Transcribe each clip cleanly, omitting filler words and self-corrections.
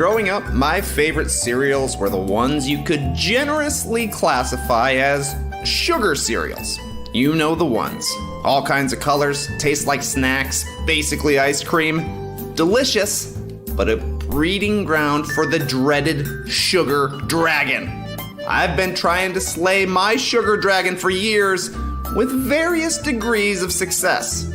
Growing up, my favorite cereals were the ones you could generously classify as sugar cereals. You know the ones. All kinds of colors, taste like snacks, basically ice cream. Delicious, but a breeding ground for the dreaded sugar dragon. I've been trying to slay my sugar dragon for years with various degrees of success.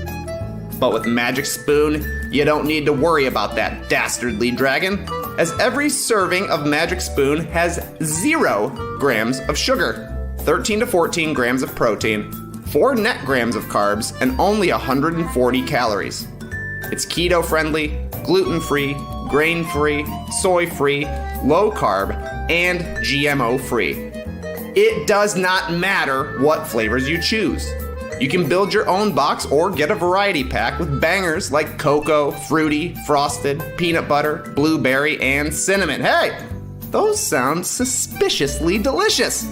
But with Magic Spoon, you don't need to worry about that dastardly dragon, as every serving of Magic Spoon has 0 grams of sugar, 13 to 14 grams of protein, 4 net grams of carbs, and only 140 calories. It's keto-friendly, gluten-free, grain-free, soy-free, low-carb, and GMO-free. It does not matter what flavors you choose. You can build your own box or get a variety pack with bangers like cocoa, fruity, frosted, peanut butter, blueberry, and cinnamon. Hey, those sound suspiciously delicious.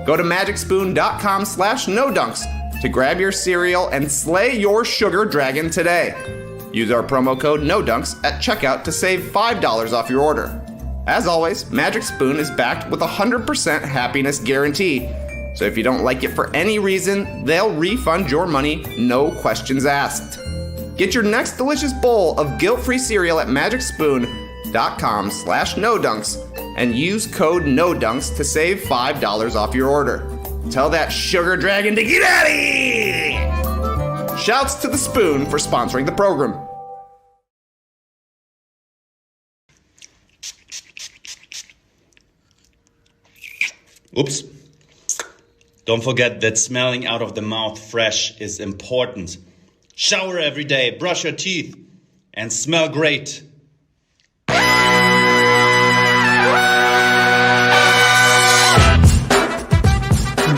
Go to magicspoon.com/nodunks to grab your cereal and slay your sugar dragon today. Use our promo code NODUNKS at checkout to save $5 off your order. As always, Magic Spoon is backed with a 100% happiness guarantee. So if you don't like it for any reason, they'll refund your money, no questions asked. Get your next delicious bowl of guilt-free cereal at magicspoon.com/nodunks and use code NODUNKS to save $5 off your order. Tell that sugar dragon to get out of here! Shouts to the Spoon for sponsoring the program. Oops. Don't forget that smelling out of the mouth fresh is important. Shower every day, brush your teeth, and smell great.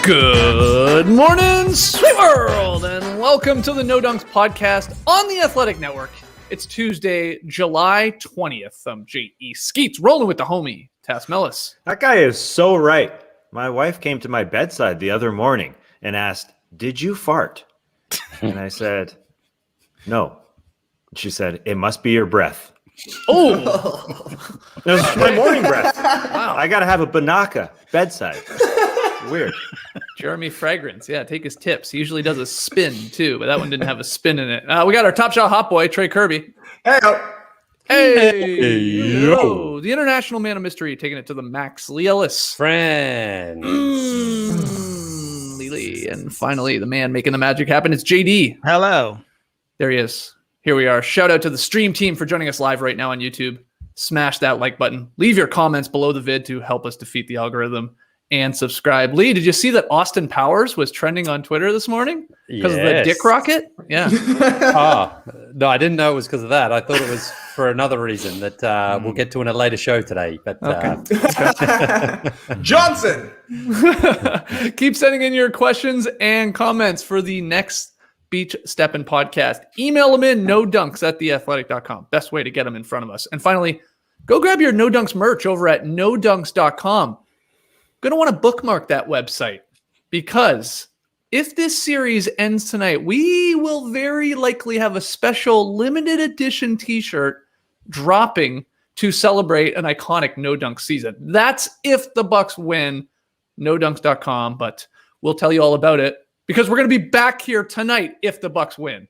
Good morning, sweet world, and welcome to the No Dunks podcast on the Athletic Network. It's Tuesday, July 20th. I'm J.E. Skeets, rolling with the homie, Tass Mellis. That guy is so right. My wife came to my bedside the other morning and asked, "Did you fart?" And I said, "No." She said, "It must be your breath." Oh! It was my morning breath. Wow. I got to have a Banaka bedside. Weird. Jeremy Fragrance. Yeah, take his tips. He usually does a spin, too, but that one didn't have a spin in it. We got our top shot hot boy, Trey Kirby. Hey, yo. The international man of mystery, taking it to the max, Lee Ellis. Friends. Lee. And finally, the man making the magic happen, it's JD. Hello. There he is. Here we are. Shout out to the stream team for joining us live right now on YouTube. Smash that like button. Leave your comments below the vid to help us defeat the algorithm. And subscribe. Lee, did you see that Austin Powers was trending on Twitter this morning? Because of the dick rocket? Yeah. No, I didn't know it was because of that. I thought it was for another reason that we'll get to in a later show today. But Johnson! Keep sending in your questions and comments for the next Beach Steppin' podcast. Email them in, nodunks@theathletic.com. Best way to get them in front of us. And finally, go grab your No Dunks merch over at nodunks.com. Going to want to bookmark that website because if this series ends tonight, we will very likely have a special limited edition t-shirt dropping to celebrate an iconic No Dunk season. That's if the Bucks win, nodunks.com, but we'll tell you all about it because we're going to be back here tonight if the Bucks win.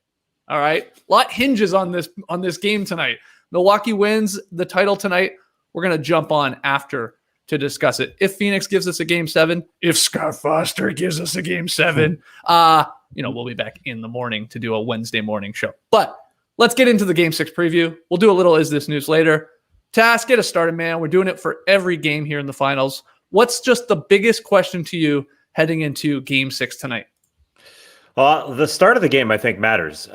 All right. A lot hinges on this game tonight. Milwaukee wins the title tonight. We're going to jump on after to discuss it. If Phoenix gives us a game 7, if Scott Foster gives us a game 7, we'll be back in the morning to do a Wednesday morning show. But let's get into the game 6 preview. We'll do a little Is This News later. Task, get us started, man. We're doing it for every game here in the finals. What's just the biggest question to you heading into game 6 tonight? Well, the start of the game, I think, matters.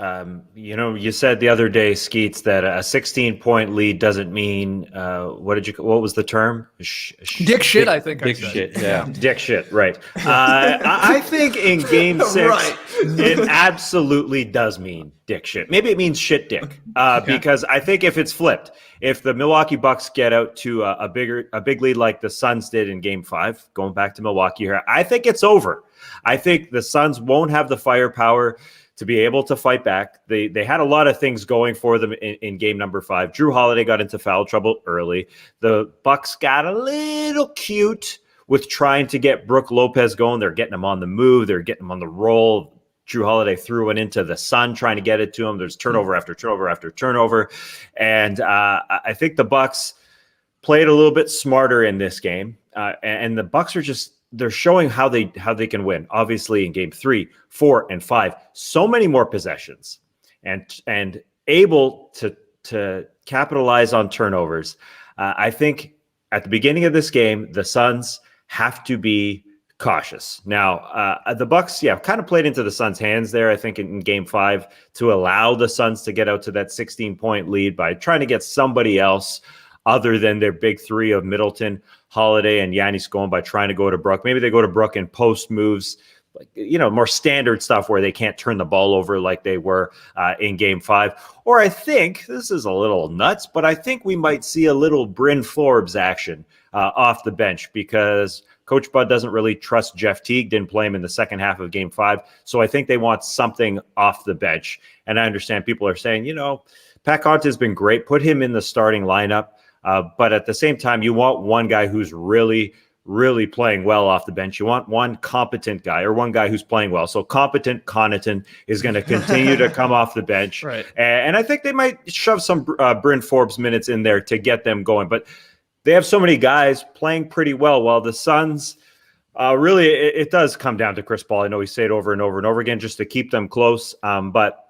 You said the other day, Skeets, that a 16-point lead doesn't mean what was the term? Dick shit, I think. Dick shit, yeah. Dick shit, right. I think in game 6, right. It absolutely does mean dick shit. Maybe it means shit dick, because I think if it's flipped, if the Milwaukee Bucks get out to a big lead like the Suns did in game 5, going back to Milwaukee here, I think it's over. I think the Suns won't have the firepower to be able to fight back. They had a lot of things going for them in game number 5. Drew Holiday got into foul trouble early. The Bucks got a little cute with trying to get Brook Lopez going. They're getting him on the move. They're getting him on the roll. Drew Holiday threw it into the sun, trying to get it to him. There's turnover after turnover after turnover. And I think the Bucks played a little bit smarter in this game. And the Bucks are they're showing how they can win. Obviously in game 3, 4, and 5, so many more possessions and able to capitalize on turnovers. I think at the beginning of this game, the Suns have to be cautious. Now, the Bucks, kind of played into the Suns' hands there, I think, in game 5 to allow the Suns to get out to that 16-point lead by trying to get somebody else other than their big 3 of Middleton, Holiday, and Giannis going by trying to go to Brook. Maybe they go to Brook in post moves, more standard stuff where they can't turn the ball over like they were in game 5. Or I think, this is a little nuts, but I think we might see a little Bryn Forbes action off the bench because Coach Bud doesn't really trust Jeff Teague, didn't play him in the second half of game 5. So I think they want something off the bench. And I understand people are saying, Pat Connaughton has been great. Put him in the starting lineup. But at the same time, you want one guy who's really, really playing well off the bench. You want one competent guy or one guy who's playing well. So competent Connaughton is going to continue to come off the bench. Right. And I think they might shove some Bryn Forbes minutes in there to get them going. But they have so many guys playing pretty well, while the Suns, really, it does come down to Chris Paul. I know we say it over and over and over again just to keep them close. But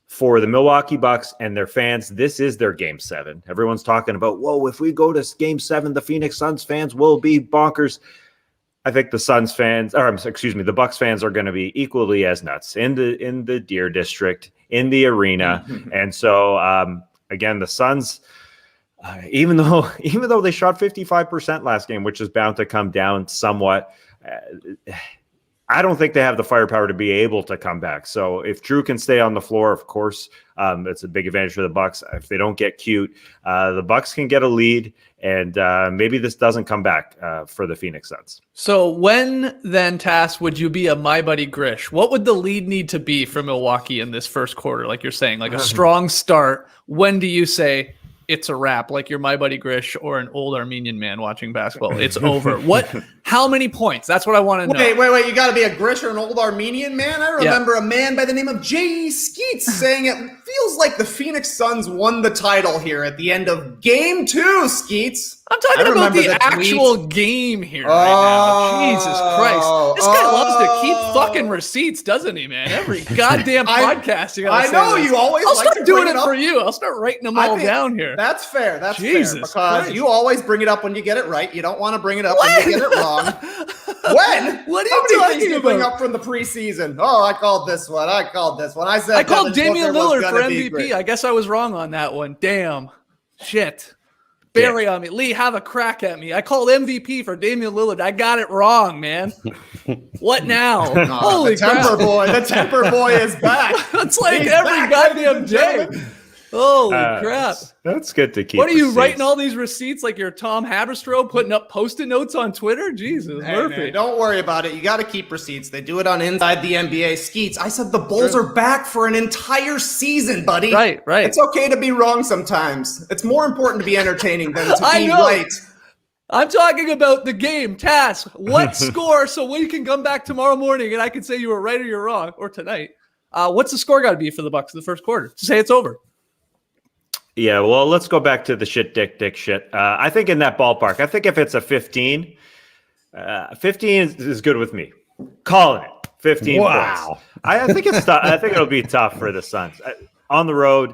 for the Milwaukee Bucks and their fans, this is their game 7. Everyone's talking about, whoa, if we go to game 7, the Phoenix Suns fans will be bonkers. I think the Bucks fans are going to be equally as nuts in the Deer District, in the arena. And so, again, the Suns, even though they shot 55% last game, which is bound to come down somewhat, I don't think they have the firepower to be able to come back. So if Drew can stay on the floor, of course, it's a big advantage for the Bucks. If they don't get cute, the Bucks can get a lead, and maybe this doesn't come back for the Phoenix Suns. So when then, Tass, would you be a my buddy Grish? What would the lead need to be for Milwaukee in this first quarter? Like you're saying, like a strong start. When do you say it's a wrap, like you're my buddy Grish or an old Armenian man watching basketball? It's over. How many points? That's what I want to know. Wait. You got to be a Grish or an old Armenian man? I remember a man by the name of J.E. Skeets saying it feels like the Phoenix Suns won the title here at the end of game 2, Skeets. I'm talking about the actual game here right now. Jesus Christ. This guy loves to keep fucking receipts, doesn't he, man? Every goddamn podcast you got to say I know, this. you always I'll like start to doing bring it for you. I'll start writing them all down here. That's fair. Jesus fair. Because Christ. you always bring it up when you get it right. You don't want to bring it up when you get it wrong. When? What are How you many things talking you bring about? up from the preseason? Oh, I called this one. I said I called Devin Damian Booker was Lillard gonna for be great. MVP. I guess I was wrong on that one. Damn. Shit. Bury on me. Lee, have a crack at me. I called MVP for Damian Lillard. I got it wrong, man. What now? Holy the temper crap. boy. The temper boy is back. It's like He's every back, goddamn ladies and day. gentlemen. Holy crap. That's good to keep. What are you receipts. writing all these receipts like you're Tom Haberstroh putting up Post-it notes on Twitter? Jesus, Hey, Murphy. man, don't worry about it. You got to keep receipts. They do it on Inside the NBA. Skeets, I said the Bulls are back for an entire season, buddy. Right. It's okay to be wrong sometimes. It's more important to be entertaining than to I be know. right. I'm talking about the game. Task. What score so we can come back tomorrow morning and I can say you were right or you're wrong, or tonight. What's the score got to be for the Bucks in the first quarter to say it's over? Yeah, well, let's go back to the dick shit. I think in that ballpark. I think if it's a 15, 15 is good with me. Calling it 15 points. I think it's tough. I think it'll be tough for the Suns. On the road,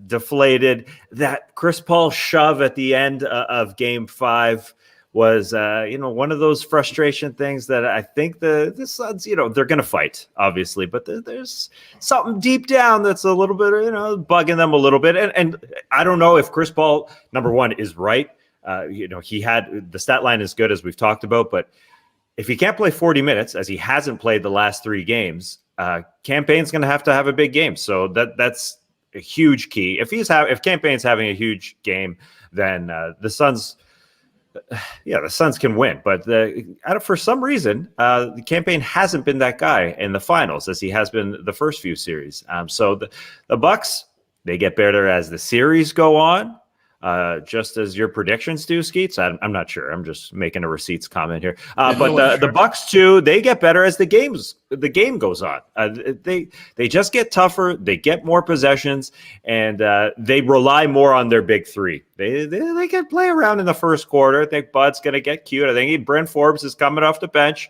deflated. That Chris Paul shove at the end of game 5 was, one of those frustration things that I think the Suns, they're going to fight, obviously, but there's something deep down that's a little bit, bugging them a little bit. And I don't know if Chris Paul, number one, is right. He had the stat line is good, as we've talked about, but if he can't play 40 minutes, as he hasn't played the last 3 games, Cam Payne's going to have a big game. So that's a huge key. If Cam Payne's having a huge game, then the Suns Yeah, the Suns can win, but for some reason, the campaign hasn't been that guy in the finals as he has been the first few series. So the Bucks, they get better as the series go on, just as your predictions do, Skeets. I'm not sure. I'm just making a receipts comment here. But the Bucks too, they get better as the game goes on. They just get tougher. They get more possessions, and they rely more on their big three. They can play around in the first quarter. I think Bud's going to get cute. I think Brent Forbes is coming off the bench.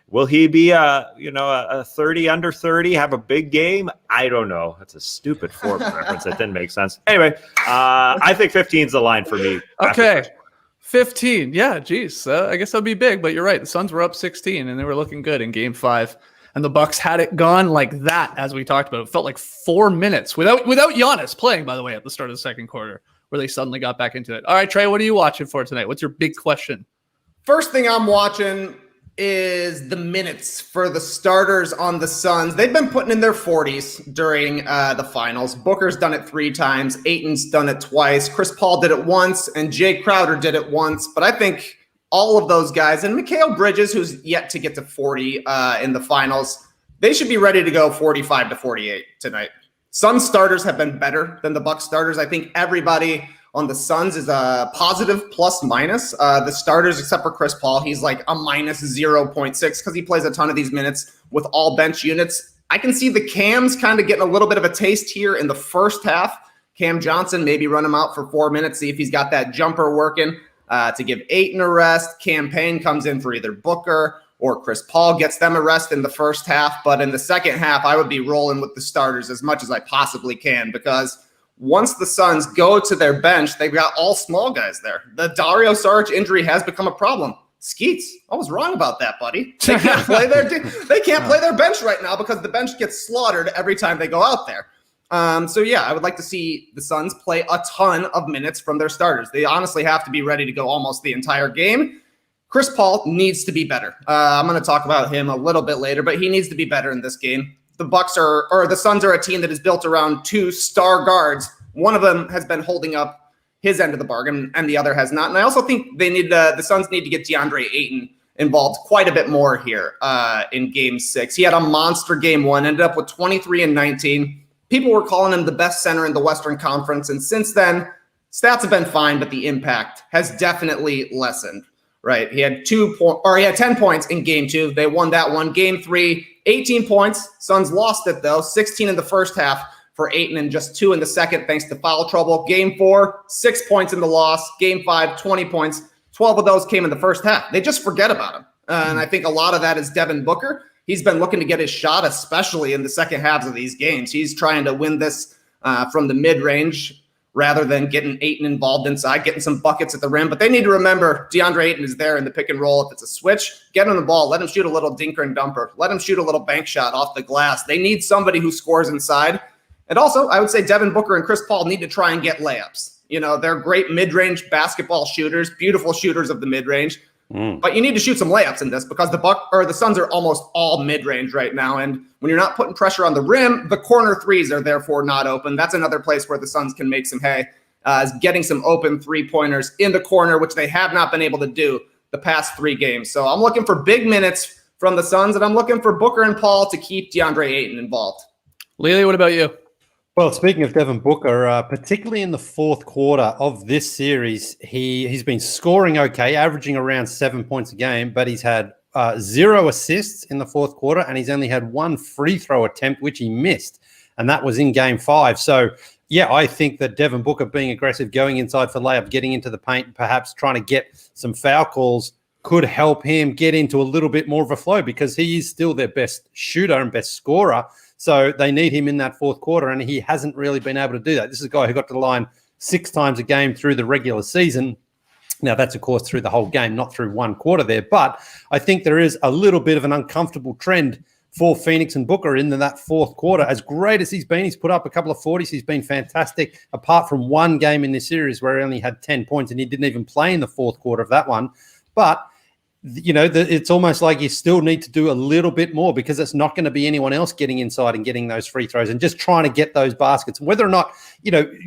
Will he be a 30 under 30, have a big game? I don't know. That's a stupid Forbes reference. That didn't make sense. Anyway, I think 15 is the line for me. Okay. 15. Yeah, geez. I guess that'll be big, but you're right. The Suns were up 16 and they were looking good in game 5. And the Bucks had it gone like that, as we talked about. It felt like 4 minutes without Giannis playing, by the way, at the start of the second quarter, where they suddenly got back into it. All right, Trey, what are you watching for tonight? What's your big question? First thing I'm watching is the minutes for the starters on the Suns. They've been putting in their 40s during the finals. Booker's done it 3 times. Ayton's done it twice. Chris Paul did it once, and Jay Crowder did it once. But I think all of those guys, and Mikal Bridges, who's yet to get to 40 in the finals, they should be ready to go 45 to 48 tonight. Suns starters have been better than the Bucks starters. I think everybody on the Suns is a positive plus minus. The starters, except for Chris Paul, he's like a minus 0.6 because he plays a ton of these minutes with all bench units. I can see the Cams kind of getting a little bit of a taste here in the first half. Cam Johnson, maybe run him out for 4 minutes, see if he's got that jumper working to give Ayton a rest. Cam Payne comes in for either Booker or Chris Paul, gets them a rest in the first half. But in the second half, I would be rolling with the starters as much as I possibly can, because once the Suns go to their bench, they've got all small guys there. The Dario Saric injury has become a problem. Skeets, I was wrong about that, buddy. They can't play their bench right now because the bench gets slaughtered every time they go out there. So yeah, I would like to see the Suns play a ton of minutes from their starters. They honestly have to be ready to go almost the entire game. Chris Paul needs to be better. I'm going to talk about him a little bit later, but he needs to be better in this game. The Suns are a team that is built around 2 star guards. One of them has been holding up his end of the bargain, and the other has not. And I also think the Suns need to get DeAndre Ayton involved quite a bit more here in Game 6. He had a monster Game 1, ended up with 23 and 19. People were calling him the best center in the Western Conference, and since then, stats have been fine, but the impact has definitely lessened. Right, he had 10 points in Game 2. They won that one. Game 3, 18 points. Suns lost it though. 16 in the first half for Ayton and just 2 in the second, thanks to foul trouble. Game 4, 6 points in the loss. Game 5, 20 points. 12 of those came in the first half. They just forget about him, and I think a lot of that is Devin Booker. He's been looking to get his shot, especially in the second halves of these games. He's trying to win this from the mid-range, rather than getting Ayton involved inside, getting some buckets at the rim. But they need to remember DeAndre Ayton is there in the pick and roll. If it's a switch, get him the ball. Let him shoot a little dinker and dumper. Let him shoot a little bank shot off the glass. They need somebody who scores inside. And also, I would say Devin Booker and Chris Paul need to try and get layups. They're great mid-range basketball shooters, beautiful shooters of the mid-range. But you need to shoot some layups in this because the Suns are almost all mid-range right now. And when you're not putting pressure on the rim, the corner threes are therefore not open. That's another place where the Suns can make some hay, is getting some open three-pointers in the corner, which they have not been able to do the past 3 games. So I'm looking for big minutes from the Suns, and I'm looking for Booker and Paul to keep DeAndre Ayton involved. Lily, what about you? Well, speaking of Devin Booker, particularly in the fourth quarter of this series, he's been scoring okay, averaging around 7 points a game, but he's had 0 assists in the fourth quarter, and he's only had 1 free throw attempt, which he missed, and that was in Game 5. So, yeah, I think that Devin Booker being aggressive, going inside for layup, getting into the paint, perhaps trying to get some foul calls could help him get into a little bit more of a flow because he is still their best shooter and best scorer. So they need him in that fourth quarter, and he hasn't really been able to do that. This is a guy who got to the line 6 times a game through the regular season. Now, that's, of course, through the whole game, not through 1 quarter there. But I think there is a little bit of an uncomfortable trend for Phoenix and Booker in that fourth quarter. As great as he's been, he's put up a couple of 40s. He's been fantastic, apart from 1 game in this series where he only had 10 points, and he didn't even play in the fourth quarter of that one. But it's almost like you still need to do a little bit more because it's not going to be anyone else getting inside and getting those free throws and just trying to get those baskets. Whether or not,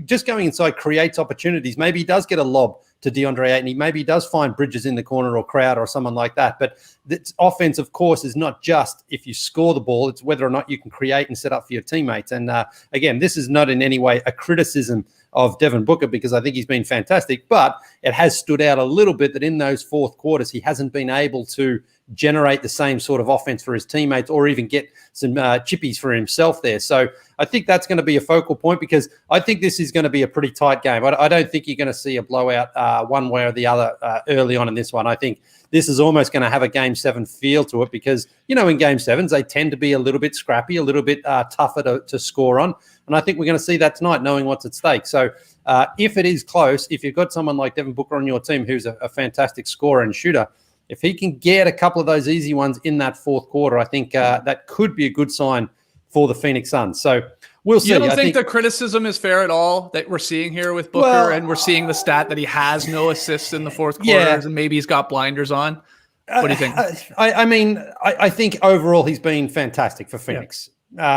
just going inside creates opportunities. Maybe he does get a lob to DeAndre Ayton. Maybe does find Bridges in the corner or Crowder or someone like that. But this offense, of course, is not just if you score the ball, it's whether or not you can create and set up for your teammates. And again, this is not in any way a criticism of Devin Booker, because I think he's been fantastic, but it has stood out a little bit that in those fourth quarters, he hasn't been able to generate the same sort of offense for his teammates or even get some chippies for himself there. So I think that's going to be a focal point, because I think this is going to be a pretty tight game. I don't think you're going to see a blowout one way or the other early on in this one. I think this is almost going to have a Game 7 feel to it, because, in Game 7s, they tend to be a little bit scrappy, a little bit tougher to score on. And I think we're going to see that tonight, knowing what's at stake. So if it is close, if you've got someone like Devin Booker on your team who's a fantastic scorer and shooter, if he can get a couple of those easy ones in that fourth quarter, I think that could be a good sign for the Phoenix Suns. So we'll see. You don't think the criticism is fair at all that we're seeing here with Booker, and we're seeing the stat that he has no assists in the fourth quarters, and maybe he's got blinders on? What do you think? I think overall he's been fantastic for Phoenix.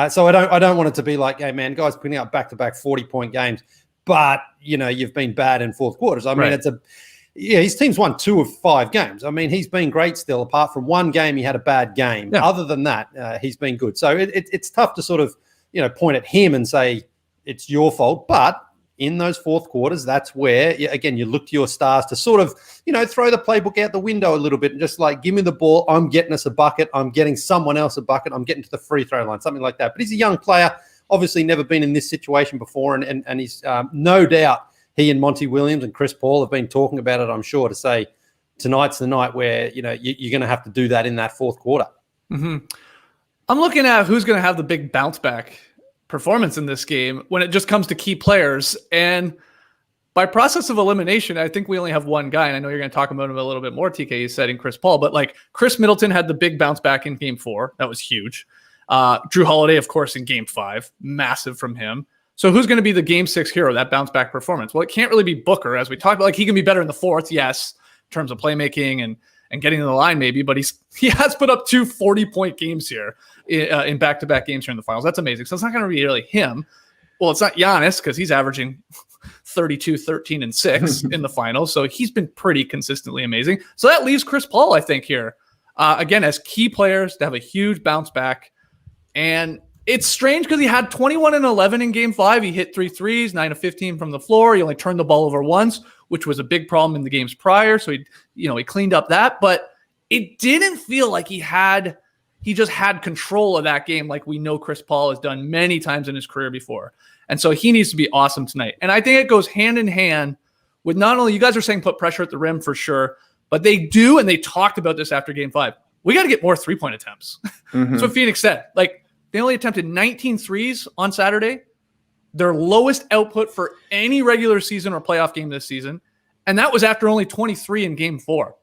So I don't want it to be like, hey man, guys putting up back-to-back 40-point games, but you've been bad in fourth quarters. I mean, his team's won 2 of 5 games. I mean, he's been great still. Apart from one game, he had a bad game. Yeah. Other than that, he's been good. So it's tough to sort of, point at him and say it's your fault. But in those fourth quarters, that's where, again, you look to your stars to sort of, throw the playbook out the window a little bit and just like, give me the ball. I'm getting us a bucket. I'm getting someone else a bucket. I'm getting to the free throw line, something like that. But he's a young player, obviously never been in this situation before. And he's no doubt he and Monty Williams and Chris Paul have been talking about it, I'm sure, to say tonight's the night where, you're going to have to do that in that fourth quarter. Mm-hmm. I'm looking at who's going to have the big bounce back performance in this game when it just comes to key players. And by process of elimination, I think we only have one guy. And I know you're going to talk about him a little bit more, TK, you said, in Chris Paul. But like Khris Middleton had the big bounce back in Game 4. That was huge. Jrue Holiday, of course, in Game 5. Massive from him. So who's going to be the Game 6 hero, that bounce back performance? Well, it can't really be Booker, as we talked about. Like, he can be better in the fourth, yes, in terms of playmaking and getting to the line maybe, but he has put up 2 40-point games here in back-to-back games here in the finals. That's amazing. So it's not going to be really him. Well, it's not Giannis, because he's averaging 32, 13, and 6 in the finals. So he's been pretty consistently amazing. So that leaves Chris Paul, I think, here. Again, as key players to have a huge bounce back. And it's strange because he had 21 and 11 in Game 5. He hit 3 threes, 9 of 15 from the floor. He only turned the ball over once, which was a big problem in the games prior. So he cleaned up that, but it didn't feel like he just had control of that game like we know Chris Paul has done many times in his career before. And so he needs to be awesome tonight. And I think it goes hand in hand with not only, you guys are saying put pressure at the rim for sure, but they do, and they talked about this after Game 5. We got to get more three-point attempts. Mm-hmm. That's what Phoenix said. Like, they only attempted 19 threes on Saturday, their lowest output for any regular season or playoff game this season. And that was after only 23 in Game 4.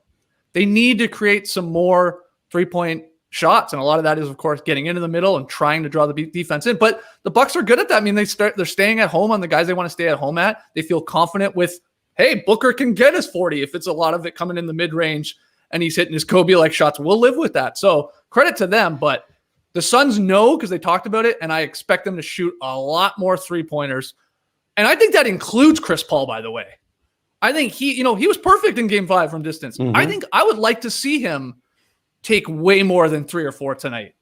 They need to create some more three-point shots. And a lot of that is, of course, getting into the middle and trying to draw the defense in. But the Bucks are good at that. I mean, they're staying at home on the guys they want to stay at home at. They feel confident with, hey, Booker can get his 40 if it's a lot of it coming in the mid-range and he's hitting his Kobe-like shots. We'll live with that. So credit to them, but the Suns know because they talked about it, and I expect them to shoot a lot more three-pointers. And I think that includes Chris Paul, by the way. I think he was perfect in Game 5 from distance. Mm-hmm. I think I would like to see him take way more than 3 or 4 tonight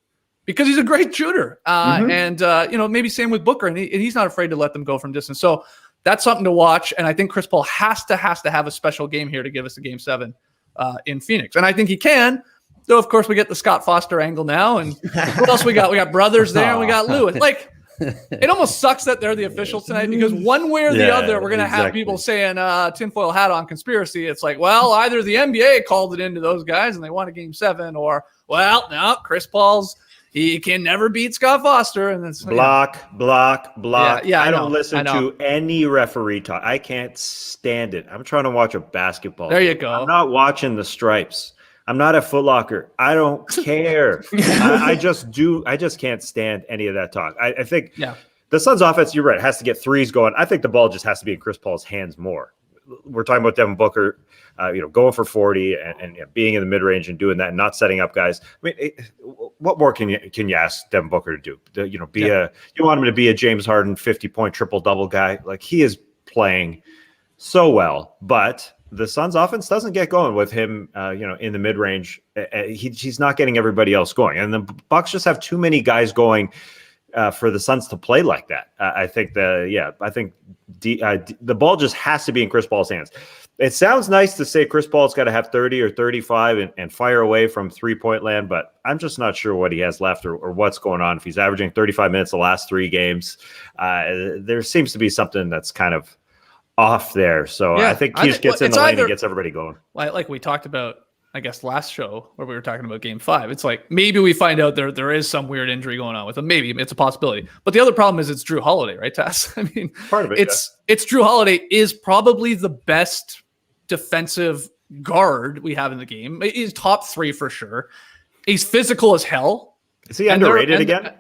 because he's a great shooter. And maybe same with Booker, and he's not afraid to let them go from distance. So that's something to watch. And I think Chris Paul has to have a special game here to give us a Game 7 in Phoenix. And I think he can. So, of course, we get the Scott Foster angle now. And what else we got? We got brothers there, and we got Lou. And, like, it almost sucks that they're the officials tonight because one way or the other, we're going to have people saying tinfoil hat on conspiracy. It's like, well, either the NBA called it into those guys and they won a Game 7, or, well, no, Chris Paul's, he can never beat Scott Foster. And it's block. Yeah, I don't listen to any referee talk. I can't stand it. I'm trying to watch a basketball. There you go. I'm not watching the stripes. I'm not a Foot Locker. I don't care. I just can't stand any of that talk. I think the Suns offense, you're right, has to get threes going. I think the ball just has to be in Chris Paul's hands more. We're talking about Devin Booker, going for 40 and being in the mid-range and doing that and not setting up guys. I mean, what more can you ask Devin Booker to do? You want him to be a James Harden 50-point triple-double guy? Like, he is playing so well, but the Suns offense doesn't get going with him, in the mid range. He's not getting everybody else going, and the Bucks just have too many guys going for the Suns to play like that. I think the ball just has to be in Chris Paul's hands. It sounds nice to say Chris Paul's got to have 30 or 35 and fire away from 3-point land, but I'm just not sure what he has left or what's going on. If he's averaging 35 minutes the last 3 games, there seems to be something that's kind of off there. So I think he just gets in the lane and gets everybody going. Like we talked about, I guess, last show where we were talking about game 5. It's like maybe we find out there is some weird injury going on with him. Maybe it's a possibility. But the other problem is it's Drew Holiday, right, Tass? I mean, part of it, it's Drew Holiday is probably the best defensive guard we have in the game. He's top 3 for sure. He's physical as hell. Is he underrated again?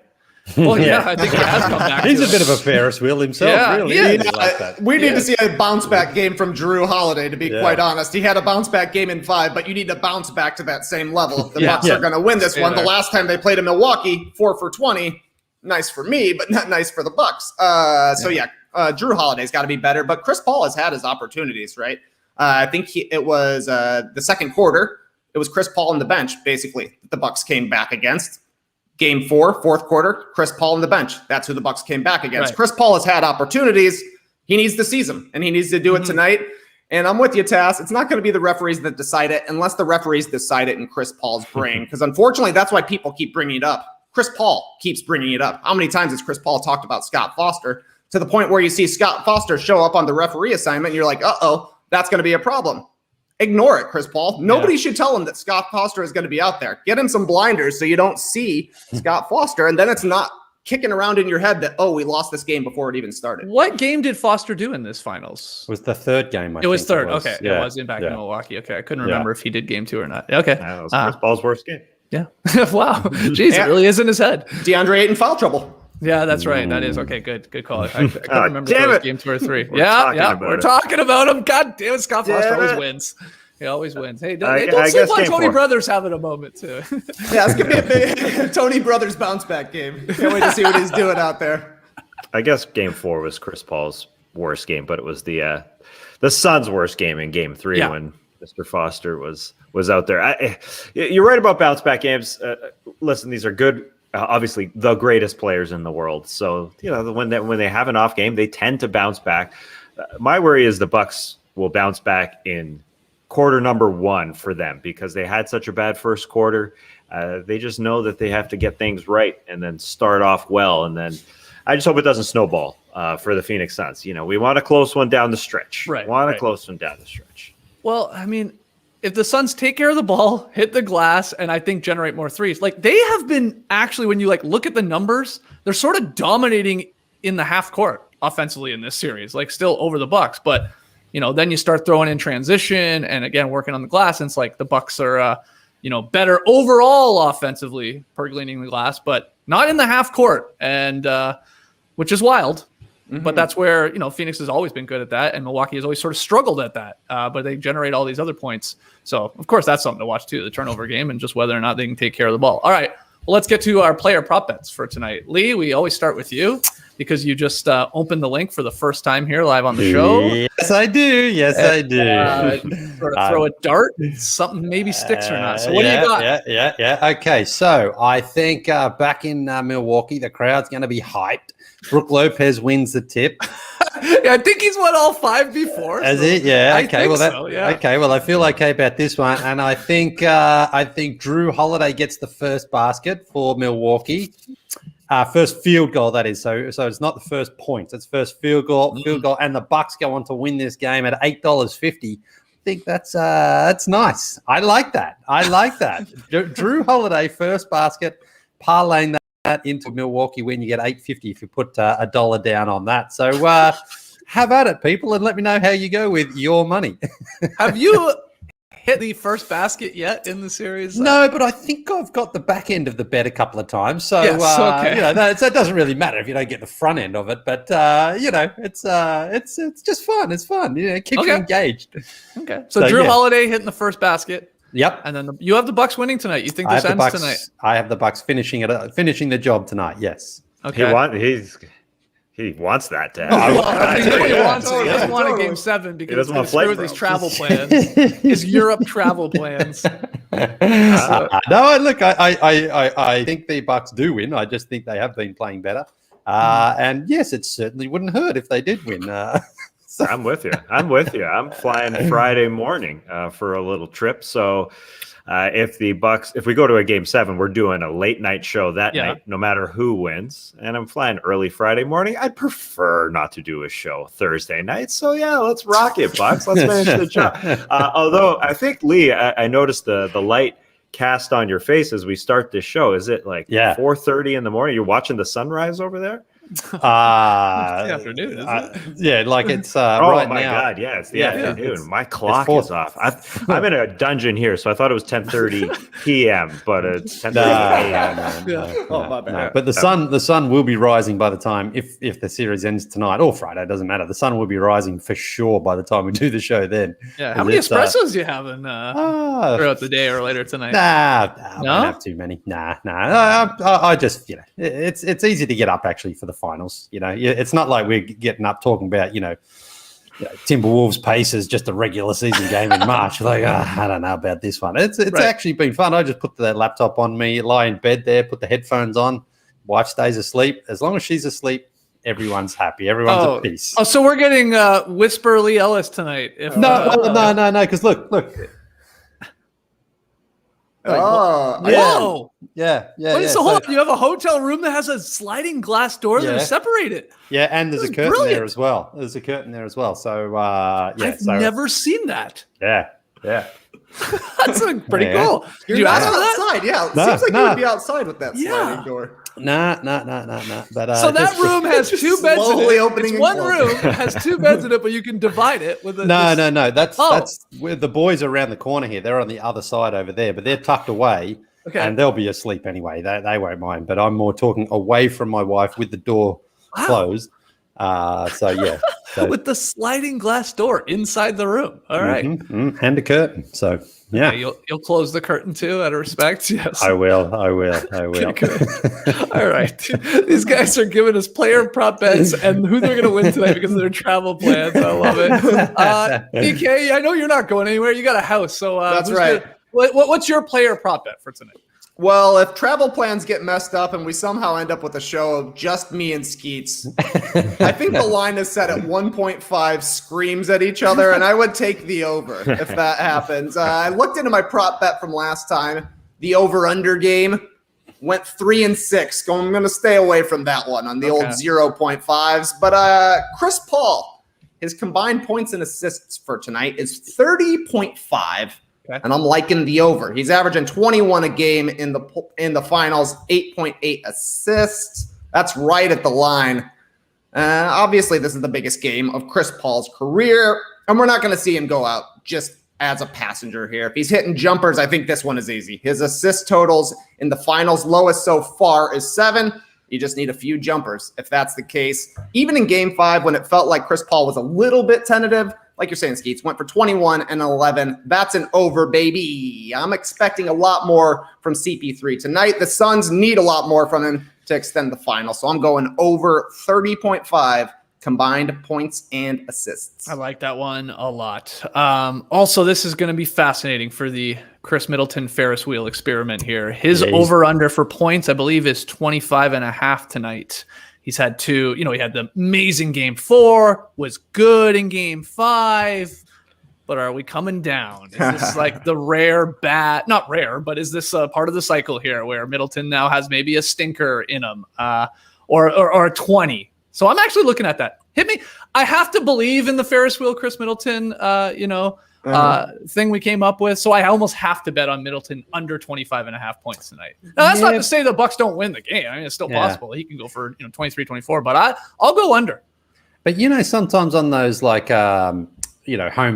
Well, yeah, I think he has come back. He's a bit of a Ferris wheel himself, really. We need to see a bounce back game from Drew Holiday, to be quite honest. He had a bounce back game in 5, but you need to bounce back to that same level. If the Bucks are going to win this one. The last time they played in Milwaukee, 4 for 20. Nice for me, but not nice for the Bucks. Drew Holiday's got to be better, but Chris Paul has had his opportunities, right? I think it was the second quarter. It was Chris Paul on the bench, basically, the Bucks came back against. Game 4, fourth quarter, Chris Paul on the bench. That's who the Bucks came back against. Right. Chris Paul has had opportunities. He needs to seize them, and he needs to do it tonight. And I'm with you, Tass. It's not going to be the referees that decide it unless the referees decide it in Chris Paul's brain, because unfortunately, that's why people keep bringing it up. Chris Paul keeps bringing it up. How many times has Chris Paul talked about Scott Foster to the point where you see Scott Foster show up on the referee assignment, and you're like, uh-oh, that's going to be a problem. Ignore it, Chris Paul. Nobody should tell him that Scott Foster is going to be out there. Get him some blinders so you don't see Scott Foster, and then it's not kicking around in your head that, we lost this game before it even started. What game did Foster do in this finals? It was the third game, It was third. Okay. Yeah. It was in back in Milwaukee. Okay. I couldn't remember if he did game 2 or not. Okay. That was Chris Paul's worst game. Yeah. Wow. Jeez, it really is in his head. DeAndre Ayton foul trouble. Yeah, that's right. That is okay. Good call. I couldn't remember if it was game 2 or 3. We're talking about him. God damn it, Scott Foster always wins. He always wins. Hey, don't sleep on Tony Brothers having a moment too. Yeah, it's gonna be a big Tony Brothers bounce back game. Can't wait to see what he's doing out there. I guess game 4 was Chris Paul's worst game, but it was the Suns' worst game in game 3 when Mr. Foster was out there. You're right about bounce back games. Listen, these are good. Obviously, the greatest players in the world. So when they have an off game, they tend to bounce back. My worry is the Bucks will bounce back in quarter number 1 for them because they had such a bad first quarter. They just know that they have to get things right and then start off well. And then I just hope it doesn't snowball for the Phoenix Suns. We want a close one down the stretch. Right. A close one down the stretch. Well, I mean, if the Suns take care of the ball, hit the glass, and I think generate more threes, like they have been actually, when you look at the numbers, they're sort of dominating in the half court offensively in this series, still over the Bucks, but then you start throwing in transition and again working on the glass, and it's like the Bucks are better overall offensively percolating the glass, but not in the half court, and which is wild. But that's where Phoenix has always been good at that, and Milwaukee has always sort of struggled at that. But they generate all these other points, so of course that's something to watch too, the turnover game and just whether or not they can take care of the ball. All right, well, let's get to our player prop bets for tonight. Lee, we always start with you, because you just opened the link for the first time here live on the show. Yes, I do. Sort of throw a dart, something maybe sticks or not. So what do you got? Yeah. Okay, so I think back in Milwaukee, the crowd's going to be hyped. Brooke Lopez wins the tip. I think he's won all 5 before. Is it? Yeah. Okay. Okay. Well, I feel okay about this one, and I think Drew Holiday gets the first basket for Milwaukee. First field goal, that is. So it's not the first points. It's first field goal, and the Bucks go on to win this game at $8.50. I think that's nice. I like that. Drew Holiday first basket, parlaying that into Milwaukee win. You get $8.50 if you put $1 down on that. So have at it, people, and let me know how you go with your money. Have you hit the first basket yet in the series? No, but I think I've got the back end of the bet a couple of times. So, okay. That doesn't really matter if you don't get the front end of it. But it's just fun. It's fun. Keeps you engaged. Okay. So Drew Holiday hitting the first basket. Yep. And then you have the Bucks winning tonight. You think this ends tonight? I have the Bucks finishing the job tonight. Yes. Okay. He wants that to Well, happen. he really wants it. He doesn't want a Totally. game 7 because doesn't want it's going to flight screw with his travel plans, his Europe travel plans. No, look, I think the Bucks do win. I just think they have been playing better. And yes, it certainly wouldn't hurt if they did win. I'm with you. I'm flying Friday morning for a little trip. So if we go to a game 7, we're doing a late night show that night, no matter who wins. And I'm flying early Friday morning. I'd prefer not to do a show Thursday night. So yeah, let's rock it, Bucks. Let's finish the job. Although I think, Lee, I noticed the light cast on your face as we start this show. Is it like 4:30 in the morning? You're watching the sunrise over there? It's the afternoon, isn't it? Yeah, like it's oh right my now. God, yeah, it's the afternoon. My clock it's is off. I'm in a dungeon here, so I thought it was 10:30 p.m., but it's 10:30 a.m. Oh, my bad. No, but the sun will be rising by the time if the series ends tonight or Friday, it doesn't matter. The sun will be rising for sure by the time we do the show then. Yeah. How many espressos you having throughout the day or later tonight? I don't have too many. Nah. I just, it's easy to get up actually for the finals. It's not like we're getting up talking about, Timberwolves Pacers, just a regular season game in March. Like, I don't know about this one. It's actually been fun. I just put the laptop on me, lie in bed there, put the headphones on. Wife stays asleep. As long as she's asleep, everyone's happy. Everyone's at peace. Oh, so we're getting Whisper Lee Ellis tonight. No. Because look. Whoa. Yeah. So hold on. You have a hotel room that has a sliding glass door that is separated. Yeah, and there's a curtain brilliant. there as well. So, I've never seen that. Yeah. That's pretty cool. Did you ask for that? Outside, yeah. No, Seems like you would be outside with that Yeah. sliding door. Nah. But So that room has 2 beds in slowly it. opening It's and one closing. room, it has 2 beds in it, but you can divide it with a No. That's where the boys are around the corner here. They're on the other side over there, but they're tucked away. Okay. And they'll be asleep anyway. They won't mind. But I'm more talking away from my wife with the door closed. So with the sliding glass door inside the room. All right. And a curtain. So yeah. Okay, you'll close the curtain too, out of respect. Yes. I will. Okay, good. All right. These guys are giving us player prop bets and who they're going to win tonight because of their travel plans. I love it. DK, I know you're not going anywhere. You got a house. So That's right. What's your player prop bet for tonight? Well, if travel plans get messed up and we somehow end up with a show of just me and Skeets, I think the line is set at 1.5 screams at each other, and I would take the over if that happens. I looked into my prop bet from last time. The over-under game went 3-6. I'm going to stay away from that one on the old 0.5s. But Chris Paul, his combined points and assists for tonight is 30.5. Okay. And I'm liking the over. He's averaging 21 a game in the finals, 8.8 assists. That's right at the line. Obviously, this is the biggest game of Chris Paul's career, and we're not going to see him go out just as a passenger here. If he's hitting jumpers, I think this one is easy. His assist totals in the finals, lowest so far is 7. You just need a few jumpers if that's the case. Even in Game 5, when it felt like Chris Paul was a little bit tentative, like you're saying, Skeets, went for 21 and 11. That's an over, baby. I'm expecting a lot more from CP3 tonight. The Suns need a lot more from him to extend the final. So I'm going over 30.5 combined points and assists. I like that one a lot. Also, this is going to be fascinating for the Khris Middleton Ferris wheel experiment here. His over-under for points, I believe, is 25.5 tonight. He's had 2, he had the amazing Game 4, was good in Game 5, but are we coming down? Is this like the not rare, but is this part of the cycle here where Middleton now has maybe a stinker in him or a 20? So I'm actually looking at that. Hit me. I have to believe in the Ferris wheel, Khris Middleton, thing we came up with. So I almost have to bet on Middleton under 25.5 points tonight. Now, that's not to say the Bucks don't win the game. I mean, it's still possible. He can go for 23, 24, but I'll go under. But sometimes on those like home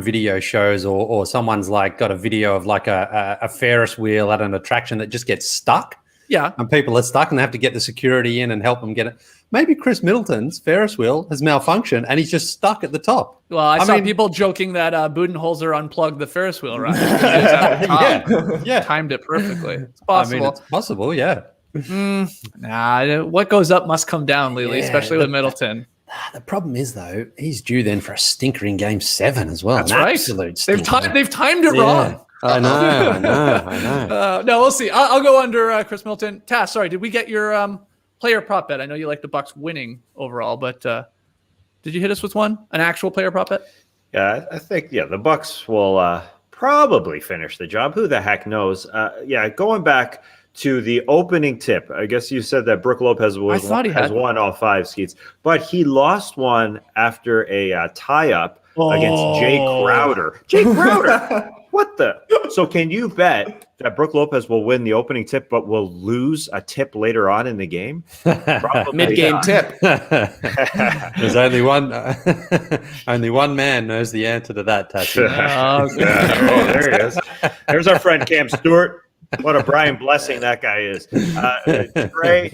video shows or someone's like got a video of like a Ferris wheel at an attraction that just gets stuck. Yeah. And people are stuck and they have to get the security in and help them get it. Maybe Khris Middleton's Ferris wheel has malfunctioned and he's just stuck at the top. Well, I saw people joking that Budenholzer unplugged the Ferris wheel, right? Yeah. Timed it perfectly. It's possible. I mean, it's possible, yeah. Nah, what goes up must come down, Lily, Yeah, especially with Middleton. The problem is, though, he's due then for a stinker in game 7 as well. That's An right. absolute They've timed it wrong. I know. No, we'll see. I'll go under Khris Middleton. Tass, sorry, did we get your player prop bet? I know you like the Bucks winning overall, but did you hit us with one? An actual player prop bet? Yeah, I think the Bucks will probably finish the job. Who the heck knows? Going back to the opening tip, I guess you said that Brook Lopez has won all 5 Skeets, but he lost one after a tie-up against Jay Crowder. Jay Crowder! What the? So can you bet that Brook Lopez will win the opening tip, but will lose a tip later on in the game? Mid-game tip. There's only one man knows the answer to that, Tattoo. There he is. There's our friend Cam Stewart. What a Brian blessing that guy is. Trey,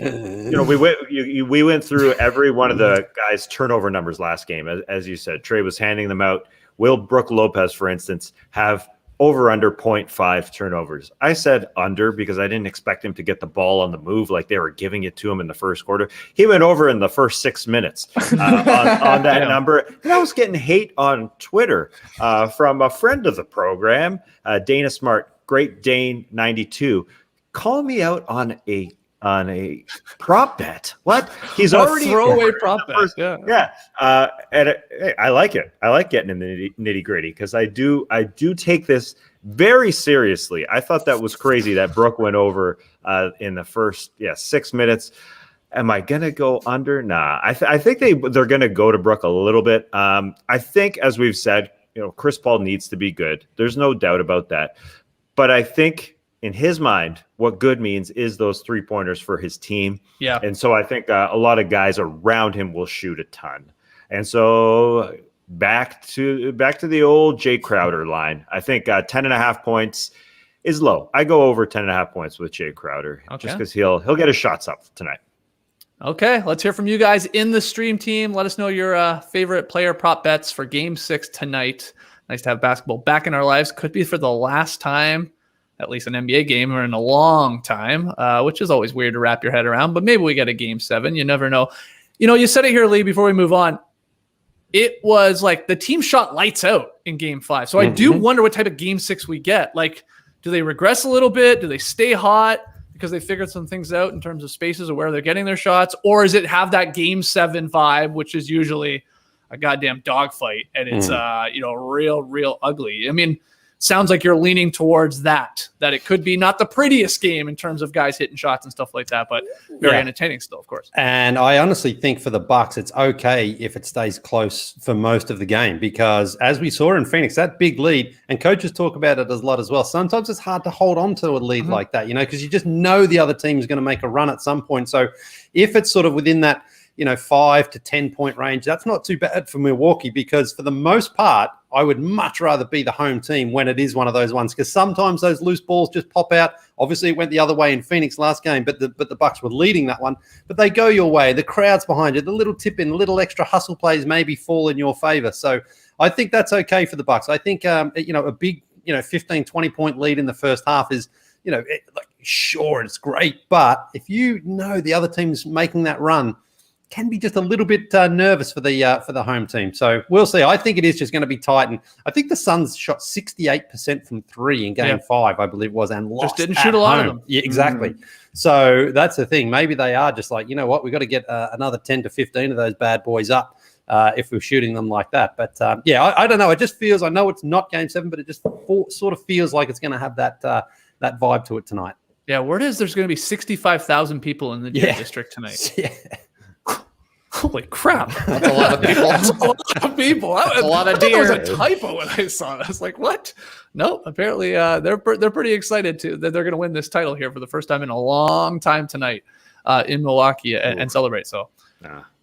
we went through every one of the guys' turnover numbers last game. As you said, Trey was handing them out. Will Brook Lopez, for instance, have over under 0.5 turnovers? I said under because I didn't expect him to get the ball on the move like they were giving it to him in the first quarter. He went over in the first 6 minutes on that number. And I was getting hate on Twitter from a friend of the program, Dana Smart, Great Dane 92, call me out on a prop bet. What? He's already throwaway prop bet. I like it. I like getting in the nitty gritty because I do take this very seriously. I thought that was crazy that Brook went over in the first 6 minutes. Am I gonna go under? Nah. I think they're gonna go to Brook a little bit. I think, as we've said, Chris Paul needs to be good. There's no doubt about that. But I think in his mind, what good means is those 3-pointers for his team. Yeah. And so I think a lot of guys around him will shoot a ton. And so back to the old Jay Crowder line. I think 10.5 points is low. I go over 10.5 points with Jay Crowder just because he'll get his shots up tonight. Okay, let's hear from you guys in the stream team. Let us know your favorite player prop bets for Game 6 tonight. Nice to have basketball back in our lives. Could be for the last time, at least an NBA game, or in a long time, which is always weird to wrap your head around. But maybe we get a Game 7. You never know. You said it here, Lee, before we move on. It was like the team shot lights out in Game 5. So I do wonder what type of Game 6 we get. Like, do they regress a little bit? Do they stay hot because they figured some things out in terms of spaces of where they're getting their shots? Or is it have that Game 7 vibe, which is usually a goddamn dogfight, and it's real ugly. I mean, sounds like you're leaning towards that it could be not the prettiest game in terms of guys hitting shots and stuff like that, but very entertaining still, of course. And I honestly think for the Bucks, it's okay if it stays close for most of the game, because as we saw in Phoenix, that big lead, and coaches talk about it a lot as well. Sometimes it's hard to hold on to a lead like that, because you just know the other team is going to make a run at some point. So if it's sort of within that 5 to 10 point range, that's not too bad for Milwaukee, because for the most part, I would much rather be the home team when it is one of those ones, because sometimes those loose balls just pop out. Obviously, it went the other way in Phoenix last game, but the Bucks were leading that one. But they go your way. The crowd's behind you. The little tip in, little extra hustle plays maybe fall in your favor. So I think that's okay for the Bucks. I think a big 15, 20 point lead in the first half is sure, it's great, but if the other team's making that run, can be just a little bit nervous for the home team. So we'll see. I think it is just going to be tight. And I think the Suns shot 68% from 3 in Game 5, I believe it was, and lost. Just didn't shoot a lot of them. Yeah, exactly. So that's the thing. Maybe they are just like, we got to get another 10 to 15 of those bad boys up if we're shooting them like that. But I don't know. It just feels, I know it's not Game 7, but it just sort of feels like it's going to have that vibe to it tonight. Yeah, word is there's going to be 65,000 people in the district tonight. Yeah. Holy crap. That's a lot of people. That's a lot of people. That's a lot of deer. deer. It was a typo when I saw it. I was like, what? No, apparently they're pretty excited that they're going to win this title here for the first time in a long time tonight in Milwaukee and celebrate. So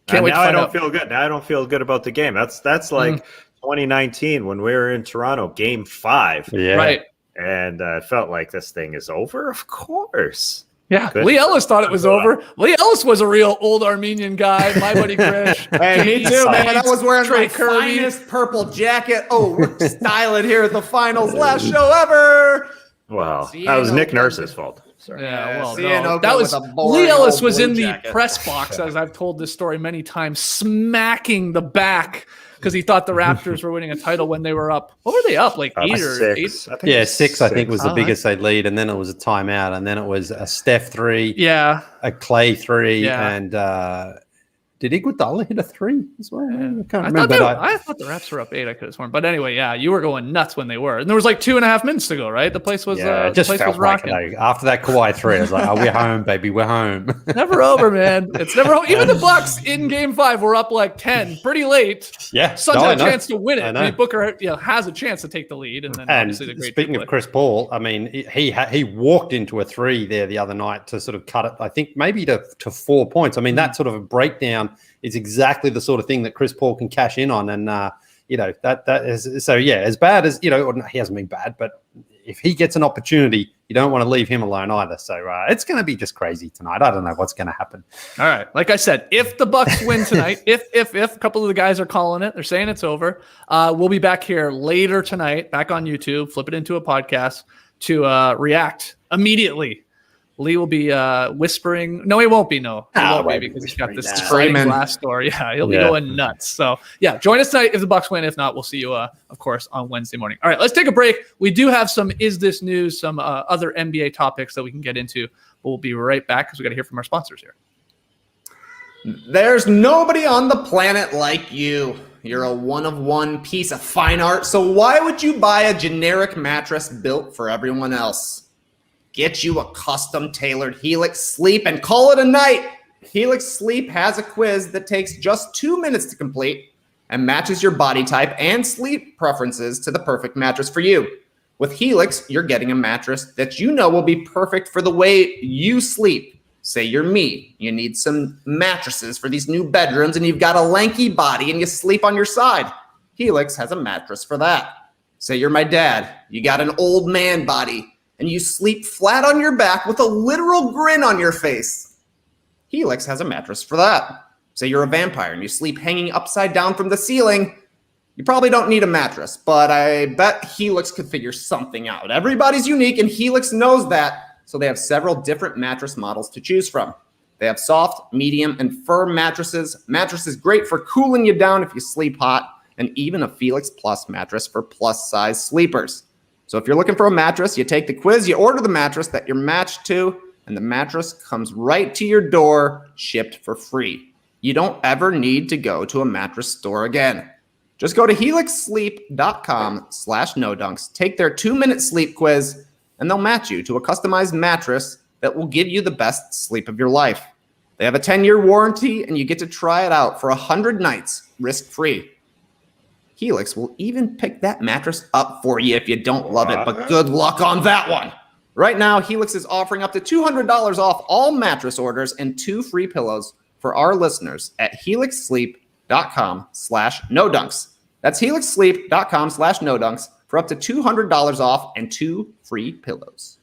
can't wait to find out. Feel good. Now I don't feel good about the game. That's like 2019 when we were in Toronto, Game 5. Yeah. Right. And it felt like this thing is over. Of course. Yeah, Lee Ellis thought it was over. Lee Ellis was a real old Armenian guy. My buddy Krish. Hey, me too, man. I was wearing Trey my Kirby. finest purple jacket. Oh, we're styling here at the finals. Last show ever. Well, that was Nick Nurse's fault. sir. Yeah, well, Cianoka no. That was with a boring Lee Ellis old was blue in the jacket. press box, as I've told this story many times, smacking the back because he thought the Raptors were winning a title when they were up. What were they up? Like 8 or 8? 6. I think it was 6, I think, was the Oh, biggest they'd lead. And then it was a timeout. And then it was a Steph 3, Yeah. a Clay 3, Yeah. and did Iguodala hit a 3 as well? I can't I remember. thought the Raps were up 8. I could have sworn. But anyway, yeah, you were going nuts when they were. And there was like 2.5 minutes to go, right? The place was, it just the place felt was like rocking. after that Kawhi 3, I was like, oh, we're home, baby. We're home. Never over, man. It's never over. Even the Bucks in Game 5 were up like 10 pretty late. Yeah. Suns had a chance to win it. I know. I mean, Booker has a chance to take the lead. And then And obviously the great speaking play. of Chris Paul, I mean, he walked into a 3 there the other night to sort of cut it, I think maybe to 4 points. I mean, that sort of a breakdown is exactly the sort of thing that Chris Paul can cash in on. And, that is so, yeah, as bad as, he hasn't been bad, but if he gets an opportunity, you don't want to leave him alone either. So it's going to be just crazy tonight. I don't know what's going to happen. All right. Like I said, if the Bucks win tonight, if a couple of the guys are calling it, they're saying it's over. We'll be back here later tonight, back on YouTube, flip it into a podcast to react immediately. Lee will be whispering. No, he won't be. No, he won't be because he's got this exciting glass door. Yeah, he'll be going nuts. So, yeah, join us tonight if the Bucks win. If not, we'll see you, of course, on Wednesday morning. All right, let's take a break. We do have some Is This News, some other NBA topics that we can get into. But we'll be right back because we got to hear from our sponsors here. There's nobody on the planet like you. You're a one-of-one piece of fine art, so why would you buy a generic mattress built for everyone else? Get you a custom-tailored Helix Sleep and call it a night. Helix Sleep has a quiz that takes just 2 minutes to complete and matches your body type and sleep preferences to the perfect mattress for you. With Helix, you're getting a mattress that you know will be perfect for the way you sleep. Say you're me, you need some mattresses for these new bedrooms and you've got a lanky body and you sleep on your side. Helix has a mattress for that. Say you're my dad, you got an old man body and you sleep flat on your back with a literal grin on your face. Helix has a mattress for that. Say you're a vampire and you sleep hanging upside down from the ceiling. You probably don't need a mattress, but I bet Helix could figure something out. Everybody's unique and Helix knows that, so they have several different mattress models to choose from. They have soft, medium, and firm mattresses. Mattresses great for cooling you down if you sleep hot, and even a Felix Plus mattress for plus-size sleepers. So if you're looking for a mattress, you take the quiz, you order the mattress that you're matched to, and the mattress comes right to your door, shipped for free. You don't ever need to go to a mattress store again. Just go to helixsleep.com/nodunks, take their 2-minute sleep quiz, and they'll match you to a customized mattress that will give you the best sleep of your life. They have a 10-year warranty, and you get to try it out for 100 nights, risk-free. Helix will even pick that mattress up for you if you don't love it, but good luck on that one. Right now, Helix is offering up to $200 off all mattress orders and 2 free pillows for our listeners at helixsleep.com/nodunks. That's helixsleep.com/nodunks for up to $200 off and 2 free pillows.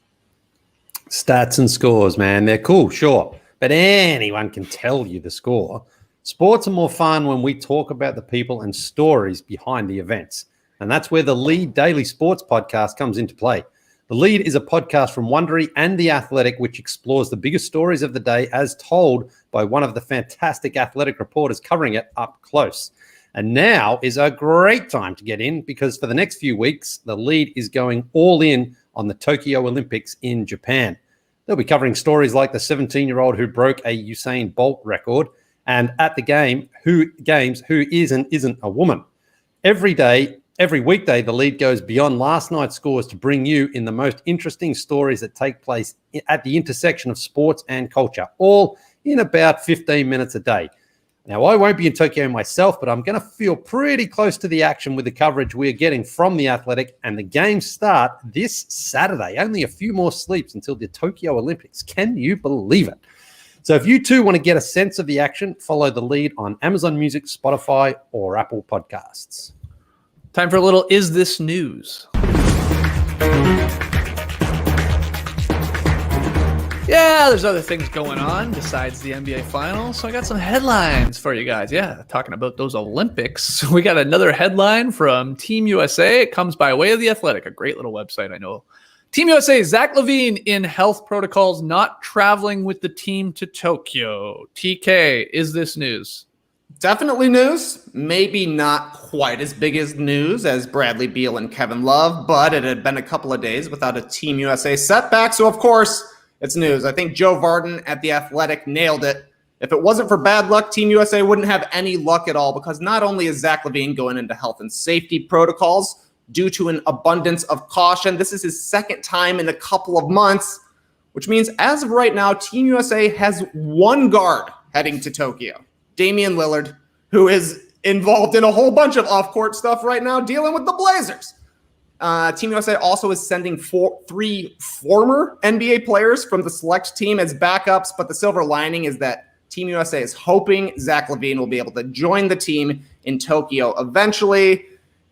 Stats and scores, man. They're cool, sure. But anyone can tell you the score. Sports are more fun when we talk about the people and stories behind the events. And that's where the Lead Daily Sports Podcast comes into play. The Lead is a podcast from Wondery and The Athletic, which explores the biggest stories of the day as told by one of the fantastic athletic reporters covering it up close. And now is a great time to get in because for the next few weeks, the Lead is going all in on the Tokyo Olympics in Japan. They'll be covering stories like the 17-year-old who broke a Usain Bolt record, and at the games, who is and isn't a woman. Every weekday, the Lead goes beyond last night's scores to bring you in the most interesting stories that take place at the intersection of sports and culture, all in about 15 minutes a day. Now, I won't be in Tokyo myself, but I'm going to feel pretty close to the action with the coverage we're getting from The Athletic, and the games start this Saturday. Only a few more sleeps until the Tokyo Olympics. Can you believe it? So if you too want to get a sense of the action, follow the Lead on Amazon Music, Spotify, or Apple Podcasts. Time for a little Is This News? Yeah, there's other things going on besides the NBA Finals, so I got some headlines for you guys. Yeah, talking about those Olympics. We got another headline from Team USA. It comes by way of The Athletic, a great little website. I know Team USA, Zach LaVine in health protocols, not traveling with the team to Tokyo. TK, is this news? Definitely news. Maybe not quite as big as news as Bradley Beal and Kevin Love, but it had been a couple of days without a Team USA setback, so of course it's news. I think Joe Varden at The Athletic nailed it. If it wasn't for bad luck, Team USA wouldn't have any luck at all, because not only is Zach LaVine going into health and safety protocols due to an abundance of caution, this is his second time in a couple of months, which means as of right now, Team USA has one guard heading to Tokyo. Damian Lillard, who is involved in a whole bunch of off-court stuff right now, dealing with the Blazers. Team USA also is sending three former NBA players from the select team as backups, but the silver lining is that Team USA is hoping Zach LaVine will be able to join the team in Tokyo eventually.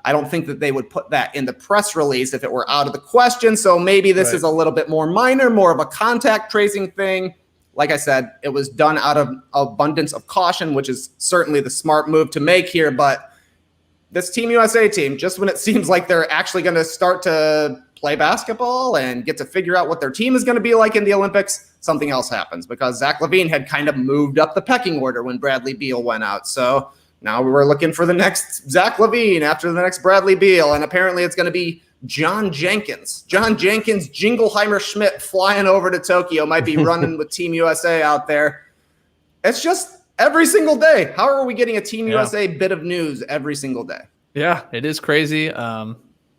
I don't think that they would put that in the press release if it were out of the question, so maybe this is a little bit more minor, more of a contact tracing thing. Like I said, it was done out of abundance of caution, which is certainly the smart move to make here. But this Team USA team, just when it seems like they're actually going to start to play basketball and get to figure out what their team is going to be like in the Olympics, something else happens, because Zach LaVine had kind of moved up the pecking order when Bradley Beal went out. So now we're looking for the next Zach LaVine after the next Bradley Beal, and apparently it's going to be John Jenkins. John Jenkins, Jingleheimer Schmidt flying over to Tokyo, might be running with Team USA out there. It's just every single day. How are we getting a Team USA bit of news every single day? Yeah, it is crazy.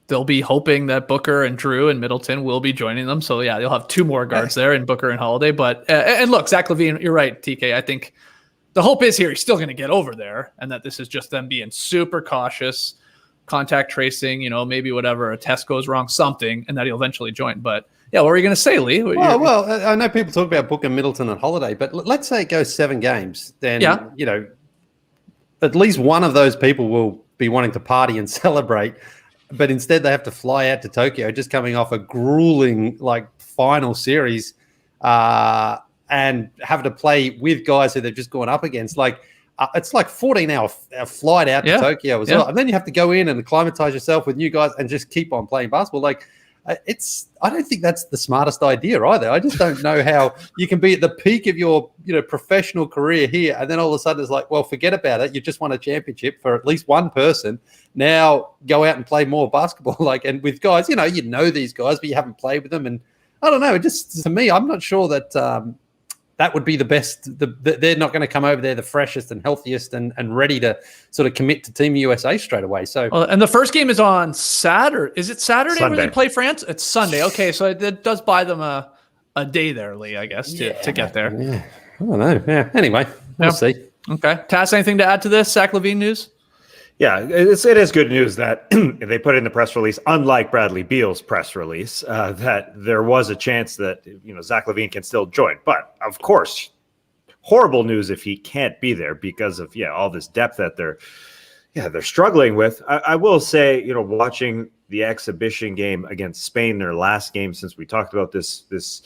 They'll be hoping that Booker and Drew and Middleton will be joining them. So, yeah, they'll have two more guards there in Booker and Holiday. But and look, Zach LaVine, you're right, TK. I think the hope is here he's still going to get over there, and that this is just them being super cautious, contact tracing, maybe whatever, a test goes wrong, something, and that he'll eventually join. But yeah, what were you going to say, Lee? Well, I know people talk about Booker, Middleton, and Holiday, but let's say it goes 7 games, then, at least one of those people will be wanting to party and celebrate, but instead they have to fly out to Tokyo, just coming off a grueling, final series, and have to play with guys who they've just gone up against. It's 14-hour flight out to Tokyo as well. And then you have to go in and acclimatize yourself with new guys and just keep on playing basketball. I don't think that's the smartest idea either. I just don't know how you can be at the peak of your, professional career here. And then all of a sudden it's well, forget about it. You just won a championship for at least one person. Now go out and play more basketball. And with guys, you know these guys, but you haven't played with them. And I don't know, to me, I'm not sure that, that would be the best. They're not going to come over there the freshest and healthiest and ready to sort of commit to Team USA straight away. So, and the first game is on Saturday. Is it Saturday Sunday. where they play France? It's Sunday. Okay, so it does buy them a day there, Lee, I guess, to get there. Yeah, I don't know. Yeah. Anyway, we'll see. Okay. Tass, anything to add to this Zach LaVine news? Yeah, it is good news that they put in the press release, unlike Bradley Beal's press release, that there was a chance that Zach LaVine can still join. But of course, horrible news if he can't be there because of all this depth that they're struggling with. I will say, watching the exhibition game against Spain, their last game since we talked about this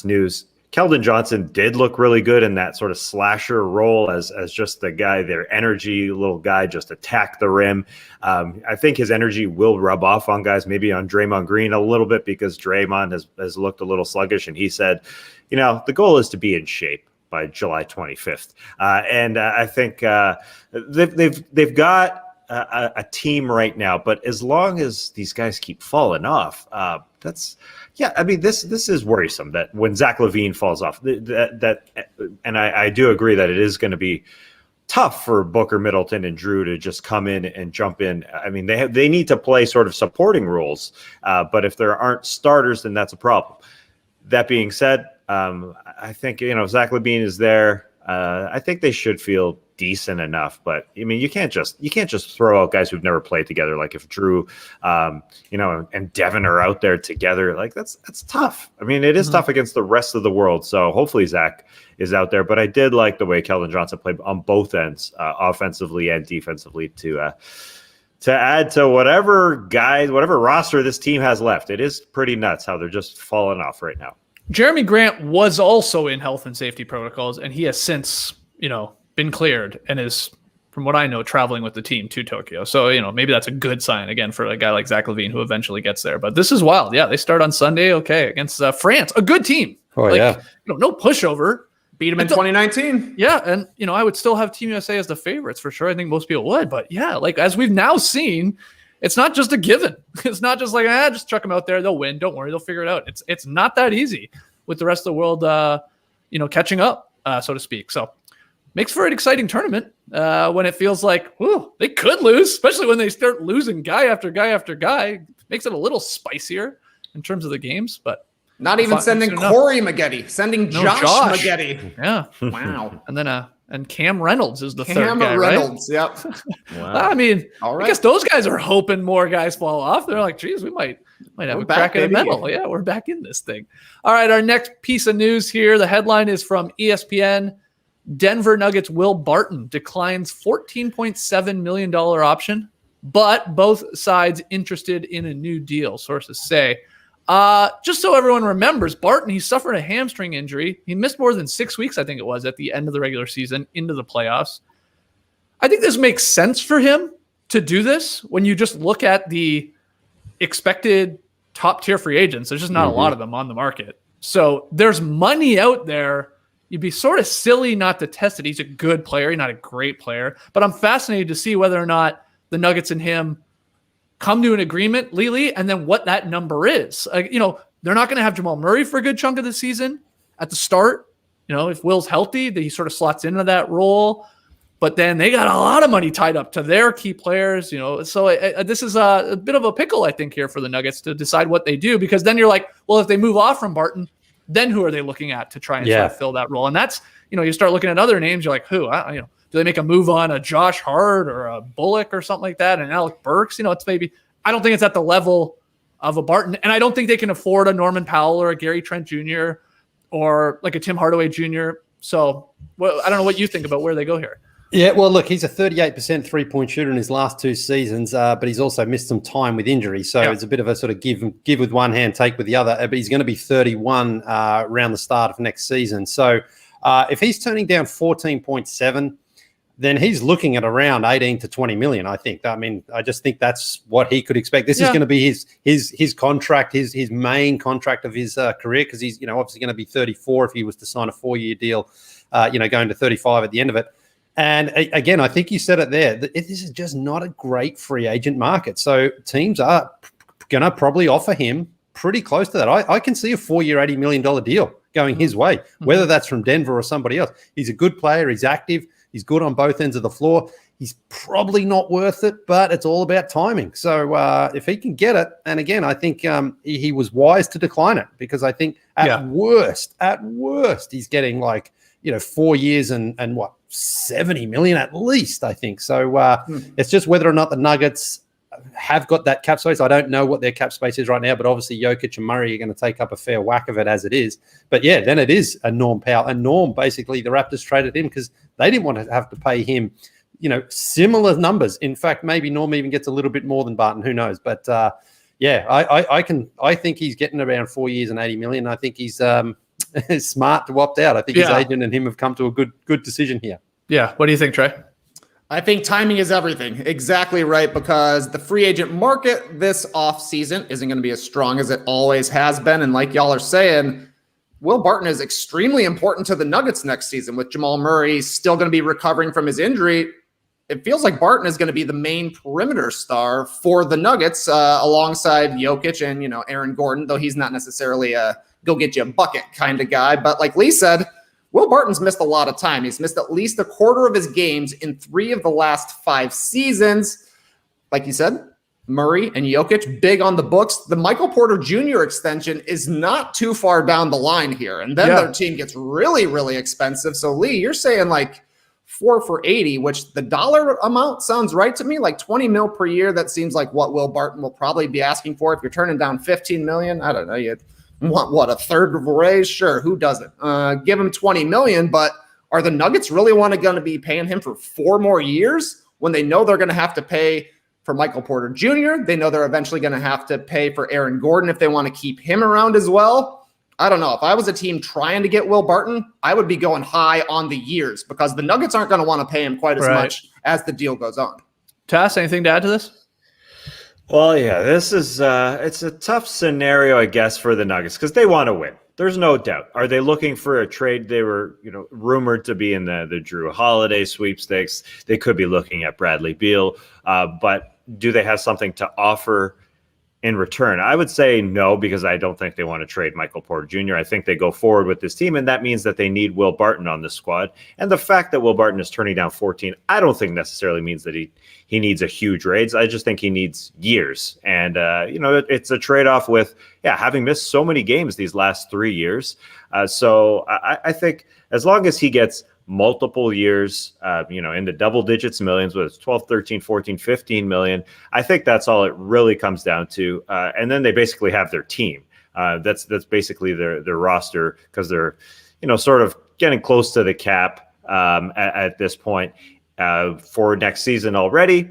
news. Keldon Johnson did look really good in that sort of slasher role as just the guy, their energy little guy, just attack the rim. I think his energy will rub off on guys, maybe on Draymond Green a little bit, because Draymond has looked a little sluggish. And he said, the goal is to be in shape by July 25th. And I think they've got a team right now, but as long as these guys keep falling off, this is worrisome that when Zach LaVine falls off, and I do agree that it is going to be tough for Booker, Middleton, and Drew to just come in and jump in. I mean, they need to play sort of supporting roles, but if there aren't starters, then that's a problem. That being said, I think Zach LaVine is there. I think they should feel decent enough, but I mean, you can't just throw out guys who've never played together. Like if Drew, and Devin are out there together, that's tough. I mean, it is tough against the rest of the world. So hopefully Zach is out there. But I did like the way Keldon Johnson played on both ends, offensively and defensively, to add to whatever roster this team has left. It is pretty nuts how they're just falling off right now. Jeremy Grant was also in health and safety protocols, and he has since, been cleared and is, from from what I know, traveling with the team to Tokyo. So, maybe that's a good sign again for a guy like Zach LaVine who eventually gets there. But this is wild. Yeah, they start on Sunday. Okay, against France, a good team. Oh, yeah. No pushover. Beat him in 2019. Yeah, and I would still have Team USA as the favorites for sure. I think most people would, but yeah, like as we've now seen, it's not just a given. It's not just like just chuck them out there, they'll win. Don't worry, they'll figure it out. It's not that easy with the rest of the world, catching up, so to speak. So makes for an exciting tournament when it feels like they could lose, especially when they start losing guy after guy after guy. Makes it a little spicier in terms of the games, but. Not even sending Corey Maggette, sending Josh Maggette. Yeah. Wow. And then and Cam Reynolds is the third guy, Cam Reynolds, right? Yep. Wow. I mean, All right. I guess those guys are hoping more guys fall off. They're like, geez, we might have We're a crack back, at the baby. medal. Yeah, we're back in this thing. All right, our next piece of news here. The headline is from ESPN. Denver Nuggets Will Barton declines $14.7 million option, but both sides interested in a new deal, sources say. Just so everyone remembers, Barton, he suffered a hamstring injury. He missed more than 6 weeks, I think it was, at the end of the regular season into the playoffs. I think this makes sense for him to do this when you just look at the expected top-tier free agents. There's just not a lot of them on the market. So there's money out there. You'd be sort of silly not to test it. He's a good player. He's not a great player. But I'm fascinated to see whether or not the Nuggets and him come to an agreement, Lily, and then what that number is. They're not going to have Jamal Murray for a good chunk of the season at the start. If Will's healthy, he sort of slots into that role. But then they got a lot of money tied up to their key players. So this is a bit of a pickle, I think, here for the Nuggets to decide what they do, because then you're like, well, if they move off from Barton, then who are they looking at to try and sort of fill that role? And that's, you start looking at other names. You're like, who? Do they make a move on a Josh Hart or a Bullock or something like that? And Alec Burks, it's maybe, I don't think it's at the level of a Barton. And I don't think they can afford a Norman Powell or a Gary Trent Jr. or like a Tim Hardaway Jr. So I don't know what you think about where they go here. Yeah, well, look, he's a 38% three-point shooter in his last 2 seasons, but he's also missed some time with injury. So it's a bit of a sort of give with one hand, take with the other. But he's going to be 31 around the start of next season. So if he's turning down 14.7, then he's looking at around 18 to 20 million, I think. I mean, I just think that's what he could expect. This is going to be his contract, his main contract of his career, because he's obviously going to be 34 if he was to sign a 4-year deal, going to 35 at the end of it. And again, I think you said it there. This is just not a great free agent market. So teams are going to probably offer him pretty close to that. I can see a 4-year, $80 million deal going his way, whether that's from Denver or somebody else. He's a good player. He's active. He's good on both ends of the floor. He's probably not worth it, but it's all about timing. So if he can get it, and again, I think he was wise to decline it, because I think at worst, he's getting 4 years and what, 70 million at least, I think. So it's just whether or not the Nuggets have got that cap space. I don't know what their cap space is right now, but obviously Jokic and Murray are going to take up a fair whack of it as it is. But yeah, then it is a Norm Powell. And Norm, basically, the Raptors traded him because they didn't want to have to pay him, similar numbers. In fact, maybe Norm even gets a little bit more than Barton. Who knows? But I think he's getting around 4 years and 80 million. I think he's smart to opt out. I think his agent and him have come to a good decision here. Yeah. What do you think, Trey? I think timing is everything. Exactly right, because the free agent market this offseason isn't going to be as strong as it always has been. And like y'all are saying, Will Barton is extremely important to the Nuggets next season. With Jamal Murray still going to be recovering from his injury, it feels like Barton is going to be the main perimeter star for the Nuggets alongside Jokic and, Aaron Gordon, though he's not necessarily a go get you a bucket kind of guy. But like Lee said, Will Barton's missed a lot of time. He's missed at least a quarter of his games in 3 of the last 5 seasons. Like you said, Murray and Jokic, big on the books. The Michael Porter Jr. extension is not too far down the line here. And then their team gets really, really expensive. So, Lee, you're saying 4 for 80, which the dollar amount sounds right to me, like 20 mil per year. That seems like what Will Barton will probably be asking for. If you're turning down 15 million, I don't know, you want what, a third of a raise? Sure, who doesn't? Give him 20 million, but are the Nuggets really going to be paying him for 4 more years when they know they're going to have to pay for Michael Porter Jr.? They know they're eventually going to have to pay for Aaron Gordon if they want to keep him around as well. I don't know. If I was a team trying to get Will Barton, I would be going high on the years, because the Nuggets aren't going to want to pay him quite as much as the deal goes on. Tass, anything to add to this? Well, yeah, this is it's a tough scenario, I guess, for the Nuggets because they want to win. There's no doubt. Are they looking for a trade? They were, rumored to be in the Drew Holiday sweepstakes. They could be looking at Bradley Beal, but do they have something to offer in return? I would say no, because I don't think they want to trade Michael Porter Jr. I think they go forward with this team, and that means that they need Will Barton on the squad. And the fact that Will Barton is turning down 14, I don't think necessarily means that he needs a huge raise. I just think he needs years. And, it's a trade-off with, having missed so many games these last 3 years. So I think as long as he gets multiple years, in the double digits millions, whether it's 12, 13, 14, 15 million. I think that's all it really comes down to. And then they basically have their team. That's basically their roster, because they're, sort of getting close to the cap at this point for next season already.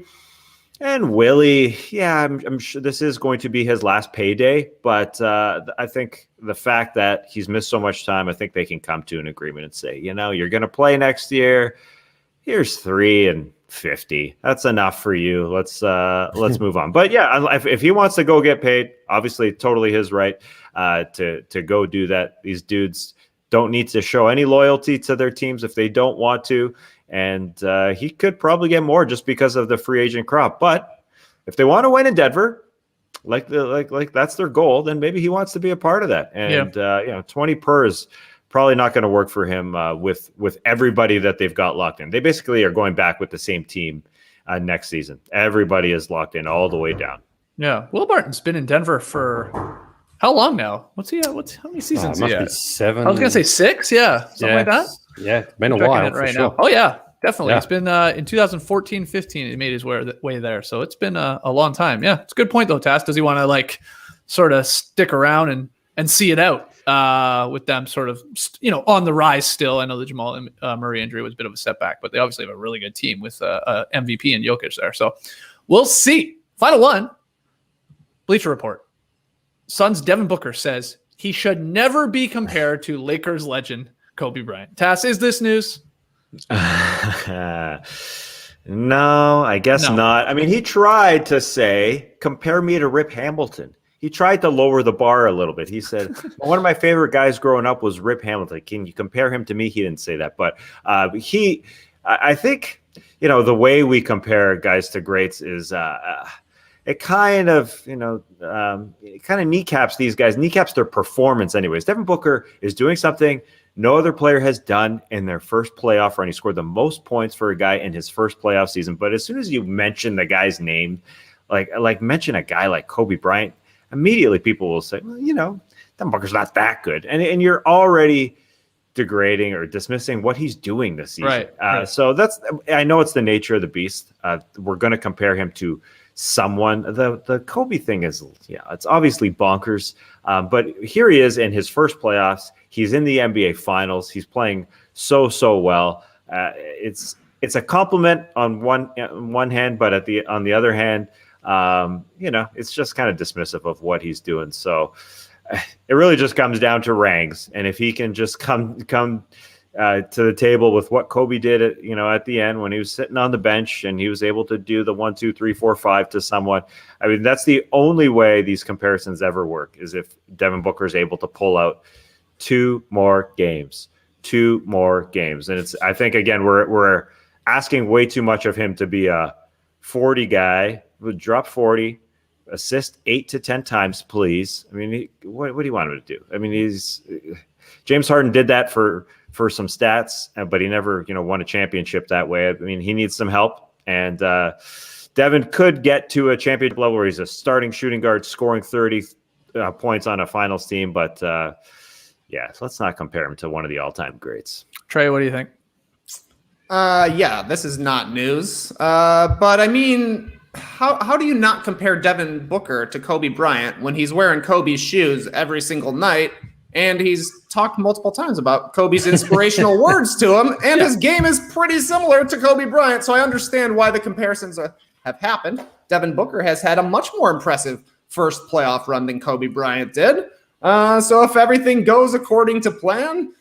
And Willie, I'm sure this is going to be his last payday, but I think the fact that he's missed so much time, I think they can come to an agreement and say, you're going to play next year. Here's $3 and $50. That's enough for you. Let's move on. But if he wants to go get paid, obviously totally his right to go do that. These dudes don't need to show any loyalty to their teams if they don't want to. And he could probably get more just because of the free agent crop. But if they want to win in Denver, like that's their goal, then maybe he wants to be a part of that. And 20 per is probably not going to work for him with everybody that they've got locked in. They basically are going back with the same team next season. Everybody is locked in all the way down. Yeah, Will Barton's been in Denver for how long now? How many seasons? It must be 7. I was gonna say 6. Yeah, something like that. Yeah, it's been a while right sure. now. Oh yeah, definitely. Yeah. It's been in 2014-15. He made his way there, so it's been a long time. Yeah, it's a good point though. Tass, does he want to sort of stick around and see it out with them sort of on the rise still? I know the Jamal Murray injury was a bit of a setback, but they obviously have a really good team with MVP and Jokic there. So we'll see. Final one. Bleacher Report. Suns' Devin Booker says he should never be compared to Lakers legend Kobe Bryant. Tass, is this news? No, I guess not. I mean, he tried to say, compare me to Rip Hamilton. He tried to lower the bar a little bit. He said, one of my favorite guys growing up was Rip Hamilton. Can you compare him to me? He didn't say that. But I think, the way we compare guys to greats is it kind of, kneecaps these guys, kneecaps their performance anyways. Devin Booker is doing something no other player has done in their first playoff run. He scored the most points for a guy in his first playoff season. But as soon as you mention the guy's name, like mention a guy like Kobe Bryant, immediately people will say, well, Devin Booker's not that good. And you're already degrading or dismissing what he's doing this season. Right. So I know it's the nature of the beast. We're going to compare him to someone. The Kobe thing is, it's obviously bonkers. But here he is in his first playoffs. He's in the NBA Finals. He's playing so well. It's a compliment on one hand, but on the other hand, it's just kind of dismissive of what he's doing. So it really just comes down to ranks. And if he can just come to the table with what Kobe did at the end when he was sitting on the bench and he was able to do the 1, 2, 3, 4, 5 to someone. I mean, that's the only way these comparisons ever work, is if Devin Booker is able to pull out 2 more games. And I think again, we're asking way too much of him to be a 40 guy, would drop 40, assist 8 to 10 times, please. I mean, what do you want him to do? I mean, James Harden did that for some stats, but he never, won a championship that way. I mean, he needs some help. And Devin could get to a championship level where he's a starting shooting guard, scoring 30 points on a finals team. But so let's not compare him to one of the all-time greats. Trey, what do you think? This is not news. But I mean, how do you not compare Devin Booker to Kobe Bryant when he's wearing Kobe's shoes every single night? And he's talked multiple times about Kobe's inspirational words to him, and his game is pretty similar to Kobe Bryant. So I understand why the comparisons have happened. Devin Booker has had a much more impressive first playoff run than Kobe Bryant did. So if everything goes according to plan,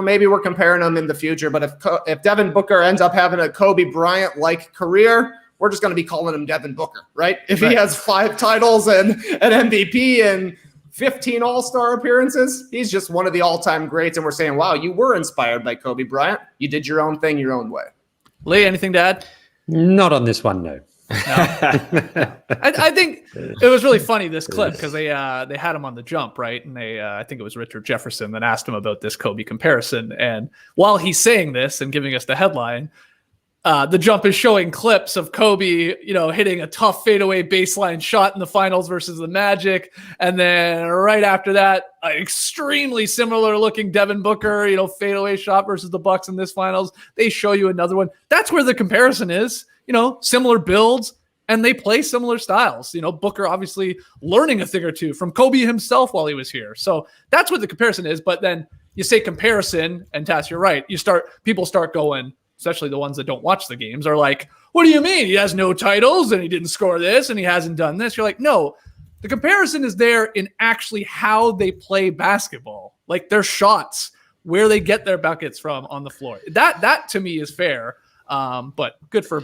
maybe we're comparing them in the future, but if Devin Booker ends up having a Kobe Bryant-like career, we're just going to be calling him Devin Booker, right? If he has 5 titles and an MVP and 15 All-Star appearances, he's just one of the all-time greats, and we're saying, wow, you were inspired by Kobe Bryant. You did your own thing your own way. Lee, anything to add? Not on this one, no. I think it was really funny, this clip, because they had him on the jump, right? And I think it was Richard Jefferson that asked him about this Kobe comparison. And while he's saying this and giving us the headline, the jump is showing clips of Kobe, hitting a tough fadeaway baseline shot in the finals versus the Magic. And then right after that, an extremely similar looking Devin Booker, fadeaway shot versus the Bucks in this finals. They show you another one. That's where the comparison is. Similar builds, and they play similar styles. Booker obviously learning a thing or two from Kobe himself while he was here. So that's what the comparison is. But then you say comparison, and Tass, you're right. People start going, especially the ones that don't watch the games, are like, what do you mean? He has no titles and he didn't score this and he hasn't done this. You're like, no, the comparison is there in actually how they play basketball, like their shots, where they get their buckets from on the floor. That to me is fair. But good for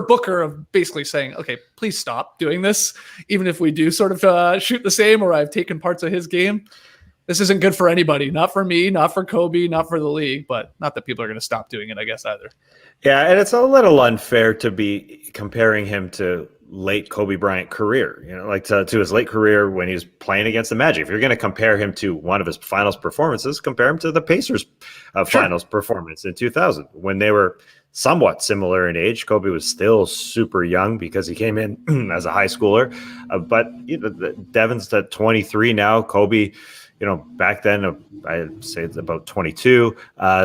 Booker of basically saying, okay, please stop doing this. Even if we do sort of shoot the same, or I've taken parts of his game, this isn't good for anybody. Not for me, not for Kobe, not for the league, but not that people are going to stop doing it, I guess, either. Yeah, and it's a little unfair to be comparing him to late Kobe Bryant career, to his late career when he was playing against the Magic. If you're going to compare him to one of his finals performances, compare him to the Pacers finals performance in 2000 when they were somewhat similar in age. Kobe was still super young because he came in as a high schooler, but Devin's at 23 now. Kobe, back then I'd say it's about 22.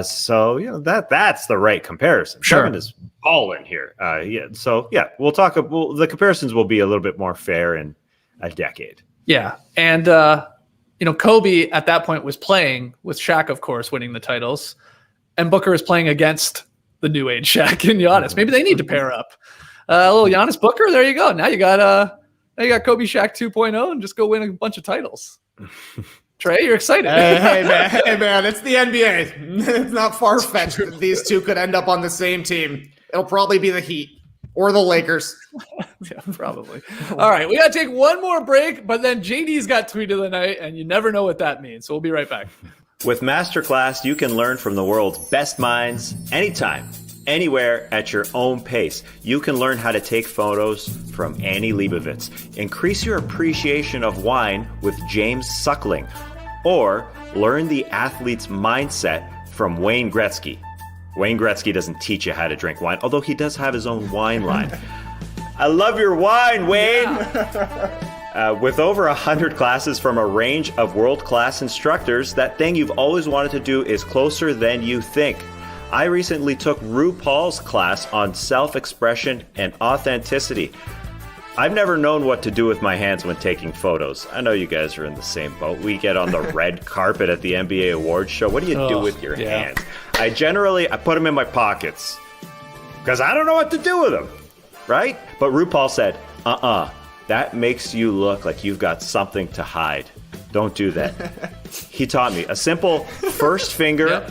So that's the right comparison. Sure. Devin is balling here. We'll talk. The comparisons will be a little bit more fair in a decade. Yeah, and Kobe at that point was playing with Shaq, of course, winning the titles, and Booker is playing against the new age Shaq and Giannis. Maybe they need to pair up. A little Giannis Booker. There you go. Now you got Kobe Shaq 2.0 and just go win a bunch of titles. Trey, you're excited. Hey man, it's the NBA. It's not far-fetched that these two could end up on the same team. It'll probably be the Heat or the Lakers. Yeah, probably. All right, we got to take one more break, but then JD's got tweet of the night, and you never know what that means. So we'll be right back. With Masterclass, you can learn from the world's best minds anytime, anywhere, at your own pace. You can learn how to take photos from Annie Leibovitz. Increase your appreciation of wine with James Suckling. Or learn the athlete's mindset from Wayne Gretzky. Wayne Gretzky doesn't teach you how to drink wine, although he does have his own wine line. I love your wine, Wayne! Yeah. With over 100 classes from a range of world-class instructors, that thing you've always wanted to do is closer than you think. I recently took RuPaul's class on self-expression and authenticity. I've never known what to do with my hands when taking photos. I know you guys are in the same boat. We get on the red carpet at the NBA awards show. What do you do with your hands? I put them in my pockets because I don't know what to do with them, right? But RuPaul said, that makes you look like you've got something to hide. Don't do that. He taught me a simple first finger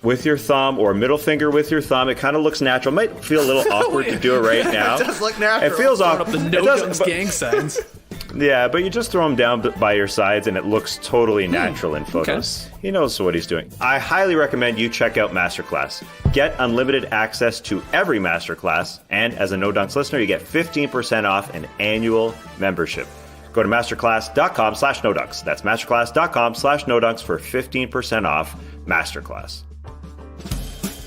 with your thumb or middle finger with your thumb. It kind of looks natural. It might feel a little awkward to do it right now. It does look natural. It feels awkward. Up the no gang signs. Yeah, but you just throw them down by your sides and it looks totally natural in photos. Okay. He knows what he's doing. I highly recommend you check out Masterclass. Get unlimited access to every Masterclass, and as a No Dunks listener, you get 15% off an annual membership. Go to masterclass.com/nodunks. That's masterclass.com/nodunks for 15% off Masterclass.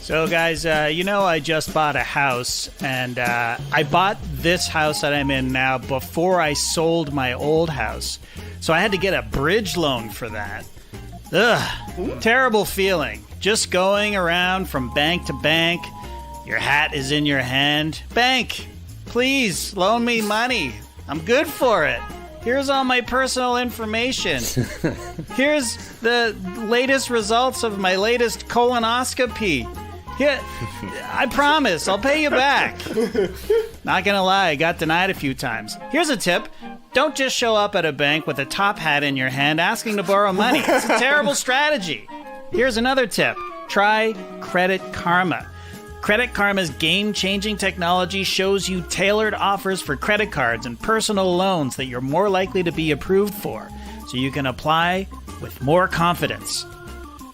So, guys, I just bought a house, and I bought this house that I'm in now before I sold my old house. So I had to get a bridge loan for that. Ugh, terrible feeling. Just going around from bank to bank. Your hat is in your hand. Bank, please loan me money. I'm good for it. Here's all my personal information. Here's the latest results of my latest colonoscopy. Yeah, I promise, I'll pay you back. Not gonna lie, I got denied a few times. Here's a tip. Don't just show up at a bank with a top hat in your hand asking to borrow money. It's a terrible strategy. Here's another tip. Try Credit Karma. Credit Karma's game-changing technology shows you tailored offers for credit cards and personal loans that you're more likely to be approved for, so you can apply with more confidence.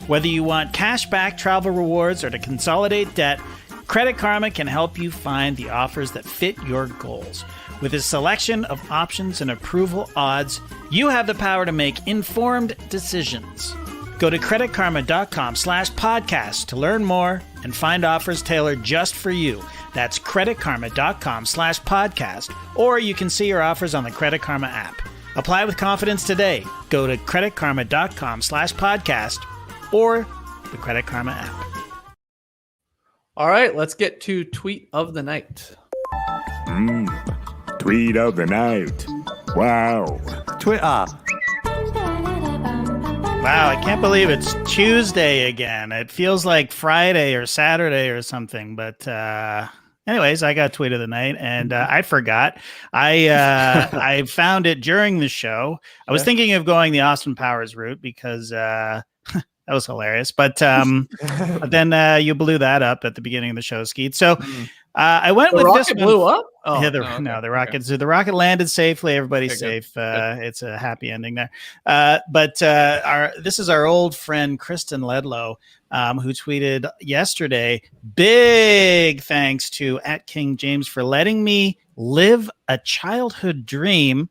Whether you want cashback travel rewards or to consolidate debt, Credit Karma can help you find the offers that fit your goals. With a selection of options and approval odds, you have the power to make informed decisions. Go to creditkarma.com/podcast to learn more and find offers tailored just for you. That's creditkarma.com/podcast, or you can see your offers on the Credit Karma app. Apply with confidence today. Go to creditkarma.com/podcast or the Credit Karma app. All right, let's get to tweet of the night. Tweet of the night. Wow. Twitter. Wow, I can't believe it's Tuesday again. It feels like Friday or Saturday or something. But anyways, I got tweet of the night, and I forgot. I found it during the show. I was thinking of going the Austin Powers route because that was hilarious. But then you blew that up at the beginning of the show, Skeet. So I went with this one. Blew up? Oh, Yeah, no, the rocket. So the rocket landed safely. Everybody's safe. It's a happy ending there. But this is our old friend Kristen Ledlow, who tweeted yesterday. Big thanks to @KingJames for letting me live a childhood dream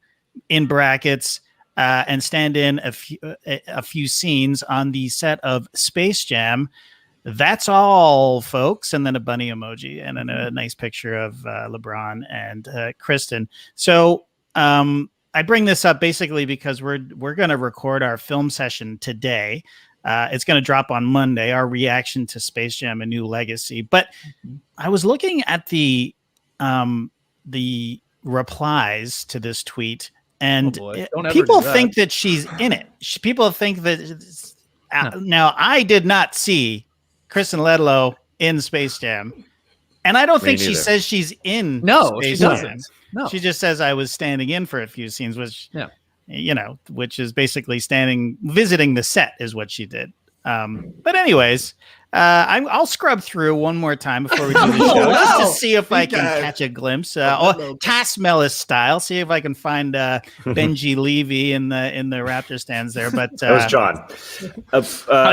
in brackets and stand in a few scenes on the set of Space Jam. That's all, folks. And then a bunny emoji and then a nice picture of LeBron and Kristen. So I bring this up basically because we're going to record our film session today. It's going to drop on Monday, our reaction to Space Jam: A New Legacy. But I was looking at the replies to this tweet, and people think that she's in it. People think that now I did not see Kristen Ledlow in Space Jam, and I don't think she says she's in. No, Space she doesn't. Jam. No, she just says I was standing in for a few scenes, which which is basically visiting the set is what she did. But anyways, I'll scrub through one more time before we do the show just to see if I can catch a glimpse, Tass Mellis style. See if I can find Benji Levy in the Raptor stands there. But that was John.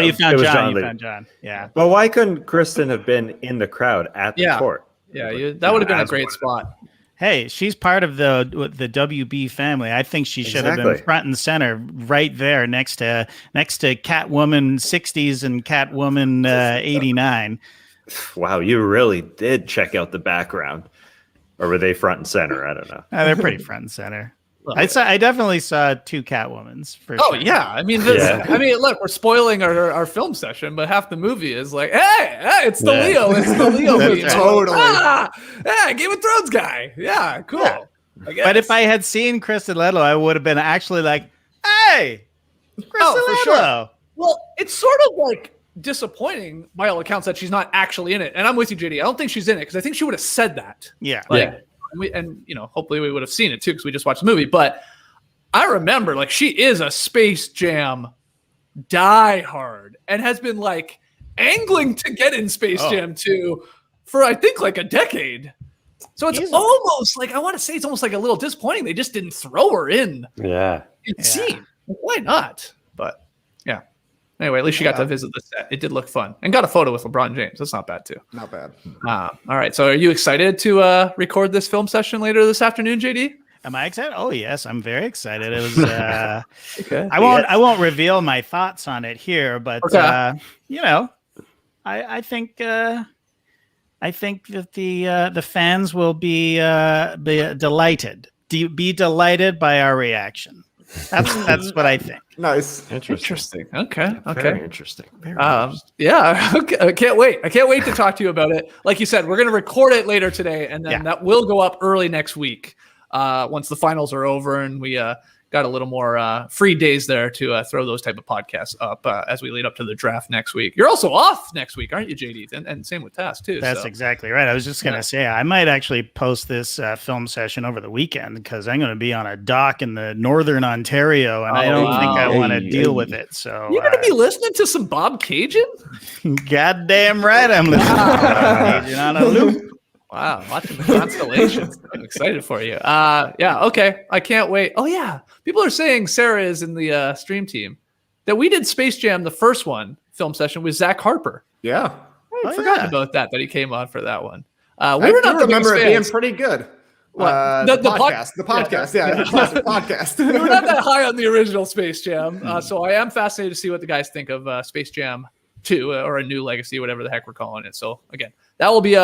You found John. You found John. Yeah. But why couldn't Kristen have been in the crowd at the court? Yeah, that would have been a great spot. Hey, she's part of the WB family. I think she should have been front and center right there next to Catwoman 60s and Catwoman 89. Wow, you really did check out the background. Or were they front and center? I don't know. They're pretty front and center. I definitely saw two Catwomans for sure. Yeah. I mean, look, we're spoiling our film session, but half the movie is like, hey, it's the Leo. It's the Leo movie. Totally. Game of Thrones guy. Yeah, cool. Yeah. But if I had seen Kristen Ledlow, I would have been actually like, hey, Kristen Ledlow. Sure. Well, it's sort of like disappointing by all accounts that she's not actually in it. And I'm with you, JD. I don't think she's in it because I think she would have said that. Yeah. And hopefully we would have seen it too because we just watched the movie. But I remember, like, she is a Space Jam diehard and has been like angling to get in Space Jam 2 for I think like a decade. So it's almost like, I want to say it's almost like a little disappointing they just didn't throw her in. Yeah. Scene. Why not? But yeah. Anyway, at least she got to visit the set. It did look fun. And got a photo with LeBron James. That's not bad, too. Not bad. All right. So are you excited to record this film session later this afternoon, JD? Am I excited? Oh, yes. I'm very excited. It was okay. I won't reveal my thoughts on it here, but I think that the fans will be delighted. Be delighted by our reaction. That's what I think. Nice. Interesting. Okay. Very interesting. Yeah. Okay. I can't wait. I can't wait to talk to you about it. Like you said, we're going to record it later today, and then that will go up early next week once the finals are over and we got got a little more free days there to throw those type of podcasts up as we lead up to the draft next week. You're also off next week, aren't you, JD? And same with Tess too. That's exactly right. I was just going to say, I might actually post this film session over the weekend because I'm going to be on a dock in the northern Ontario, and I don't think I want to deal with it. So you're going to be listening to some Bob Cajun? Goddamn right, I'm listening to Bob Cajun on a loop. Wow, watching the constellations. I'm excited for you. Yeah, okay. I can't wait. Oh, yeah. People are saying Sarah is in the stream team. That we did Space Jam, the first one, film session with Zach Harper. Yeah. I forgot about that he came on for that one. We I were not remember it being fans. pretty good. What? The podcast. Yeah, the classic podcast. We were not that high on the original Space Jam. So I am fascinated to see what the guys think of Space Jam 2 or a new legacy, whatever the heck we're calling it. So, again, that will be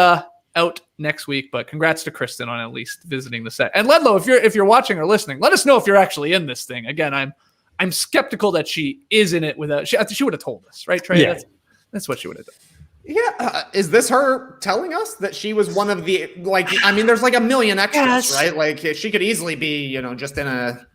out next week, but congrats to Kristen on at least visiting the set. And Ledlow, if you're watching or listening, let us know if you're actually in this thing. Again, I'm skeptical that she is in it without she would have told us, right, Trey? Yeah. That's what she would have done. Yeah, is this her telling us that she was one of the there's like a million extras, right? Like she could easily be, just in a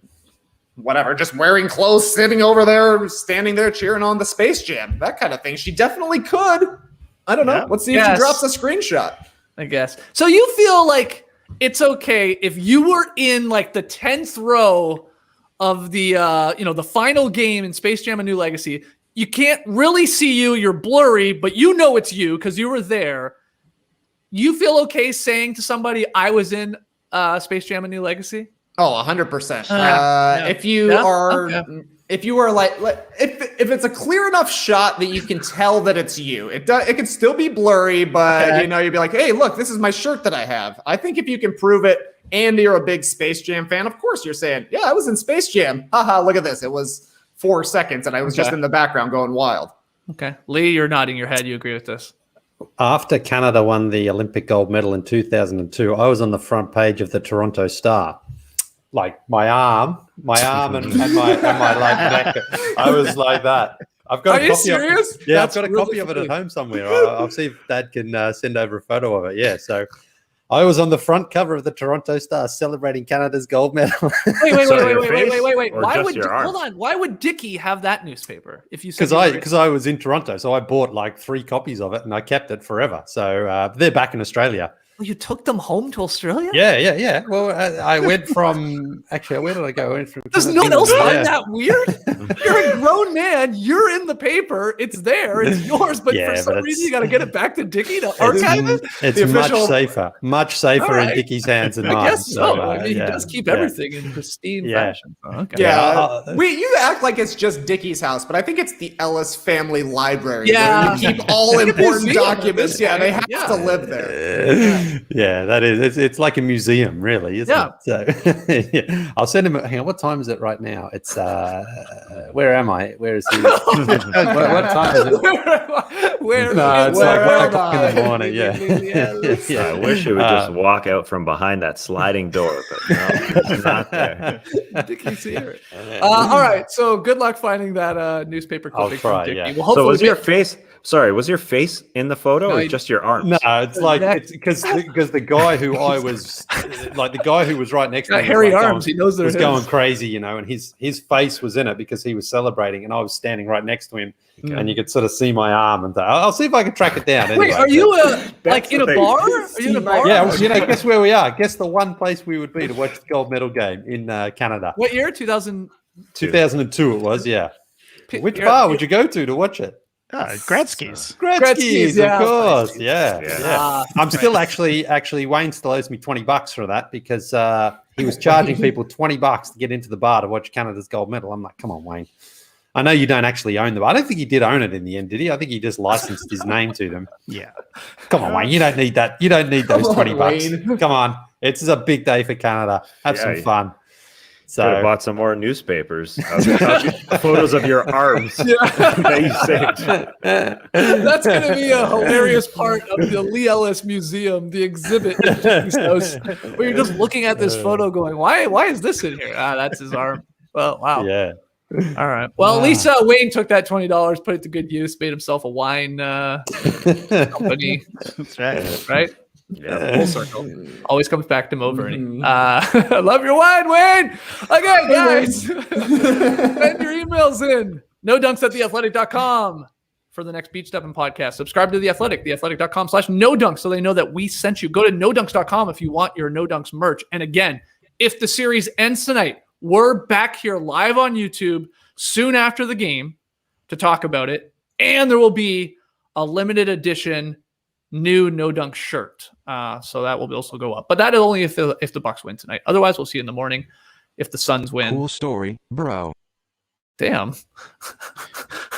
whatever, just wearing clothes, sitting over there, standing there cheering on the Space Jam, that kind of thing. She definitely could. I don't know. Yeah. Let's see if she drops a screenshot. I guess. So you feel like it's okay if you were in like the 10th row of the the final game in Space Jam: A New Legacy. You can't really see you, you're blurry, but it's you because you were there. You feel okay saying to somebody, I was in Space Jam: A New Legacy? Oh, 100%. If you are if you are if it's a clear enough shot that you can tell that it's you, it can still be blurry, but you'd be like, hey, look, this is my shirt that I have. I think if you can prove it and you're a big Space Jam fan, of course you're saying, yeah, I was in Space Jam. Haha, look at this. It was 4 seconds and I was just in the background going wild. Okay. Lee, you're nodding your head. You agree with this? After Canada won the Olympic gold medal in 2002, I was on the front page of the Toronto Star. Like my arm and my neck. I was like that. I've got Are you serious? Yeah, That's I've got a really copy of it funny. at home somewhere. I'll see if Dad can send over a photo of it. Yeah, so I was on the front cover of the Toronto Star celebrating Canada's gold medal. Wait. Or Why just would your arm? hold on? Why would Dickie have that newspaper? If you said Because I was in Toronto, so I bought like 3 copies of it and I kept it forever. So they're back in Australia. you took them home to Australia? Yeah. Well, I went from where did I go? I went from Does no one else find that weird? You're a grown man. You're in the paper. It's there. It's yours. But for some reason, you got to get it back to Dickie to archive it. It's much safer in right. Dickie's hands than I mine. guess so. He does keep everything in pristine fashion. Okay. You act like it's just Dickie's house, but I think it's the Ellis family library. Yeah. Where you keep all important documents. Yeah, they have to live there. Yeah, that is. It's like a museum, really, isn't it? So, I'll send him. Hang on, what time is it right now? It's where am I? Where is he? what time is it? It's like 1 o'clock in the morning. Yeah. I wish it would just walk out from behind that sliding door, but no, it's not there. Dickie's here. All right. So good luck finding that newspaper clipping from Dickie. Yeah. Well, hopefully So was your face? Sorry, was your face in the photo or just your arms? No, it's like it's because the guy who I was like the guy who was right next to me hairy was arms. He knows they're was his. going crazy, and his face was in it because he was celebrating, and I was standing right next to him, and you could sort of see my arm. And I'll see if I can track it down. Anyway, Wait, are you like in a bar? Are you in a bar? Yeah, guess where we are. Guess the one place we would be to watch the gold medal game in Canada. What year? 2000. 2002 it was. Yeah. Which bar would you go to watch it? Gretzky's. Gretzky's, of course. Yeah. I'm still actually Wayne still owes me $20 for that because he was charging people $20 to get into the bar to watch Canada's gold medal. I'm like, come on, Wayne. I know you don't actually own them. I don't think he did own it in the end, did he? I think he just licensed his name to them. Yeah. Come on, Wayne. You don't need that. You don't need those $20. Wayne. Come on. It's a big day for Canada. Have some fun. Could have bought some more newspapers. Photos of your arms that you saved. That's going to be a hilarious part of the Lee Ellis Museum, the exhibit at Dickie's house, where you're just looking at this photo going, why is this in here? That's his arm. Well, wow. Yeah. All right. Well, at least Wayne took that $20, put it to good use, made himself a wine company. That's right. Right? Yeah. Full circle. Always comes back to Mo Verney. I love your wine, Wayne. Okay, guys. Send your emails in. NoDunks@theathletic.com for the next Beach Steppin' podcast. Subscribe to The Athletic, theathletic.com/NoDunks, so they know that we sent you. Go to NoDunks.com if you want your No Dunks merch. And again, if the series ends tonight, we're back here live on YouTube soon after the game to talk about it. And there will be a limited edition new No Dunk shirt. So that will also go up. But that is only if the Bucks win tonight. Otherwise, we'll see you in the morning if the Suns win. Cool story, bro. Damn.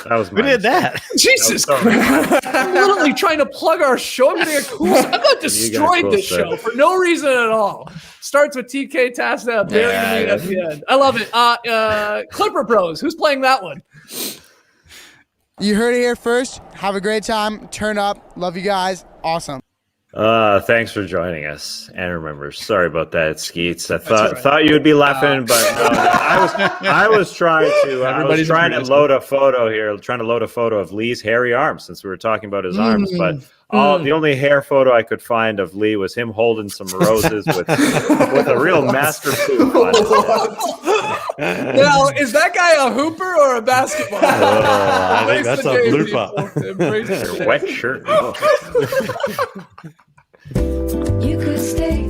That was Who did that? Jesus Christ. I'm literally trying to plug our show. I'm getting a cool. I got destroyed cool this stuff. show for no reason at all. Starts with TK Tasna burying me at the end. I love it. Clipper Bros. Who's playing that one? You heard it here first. Have a great time. Turn up. Love you guys. Awesome. Thanks for joining us. And remember, sorry about that, Skeets. I thought you would be laughing, but I was trying to load a photo here, trying to load a photo of Lee's hairy arms since we were talking about his arms. But the only hair photo I could find of Lee was him holding some roses with a real master poof on it. Now, is that guy a hooper or a basketball? I think that's a blooper. Your wet shirt. You could stay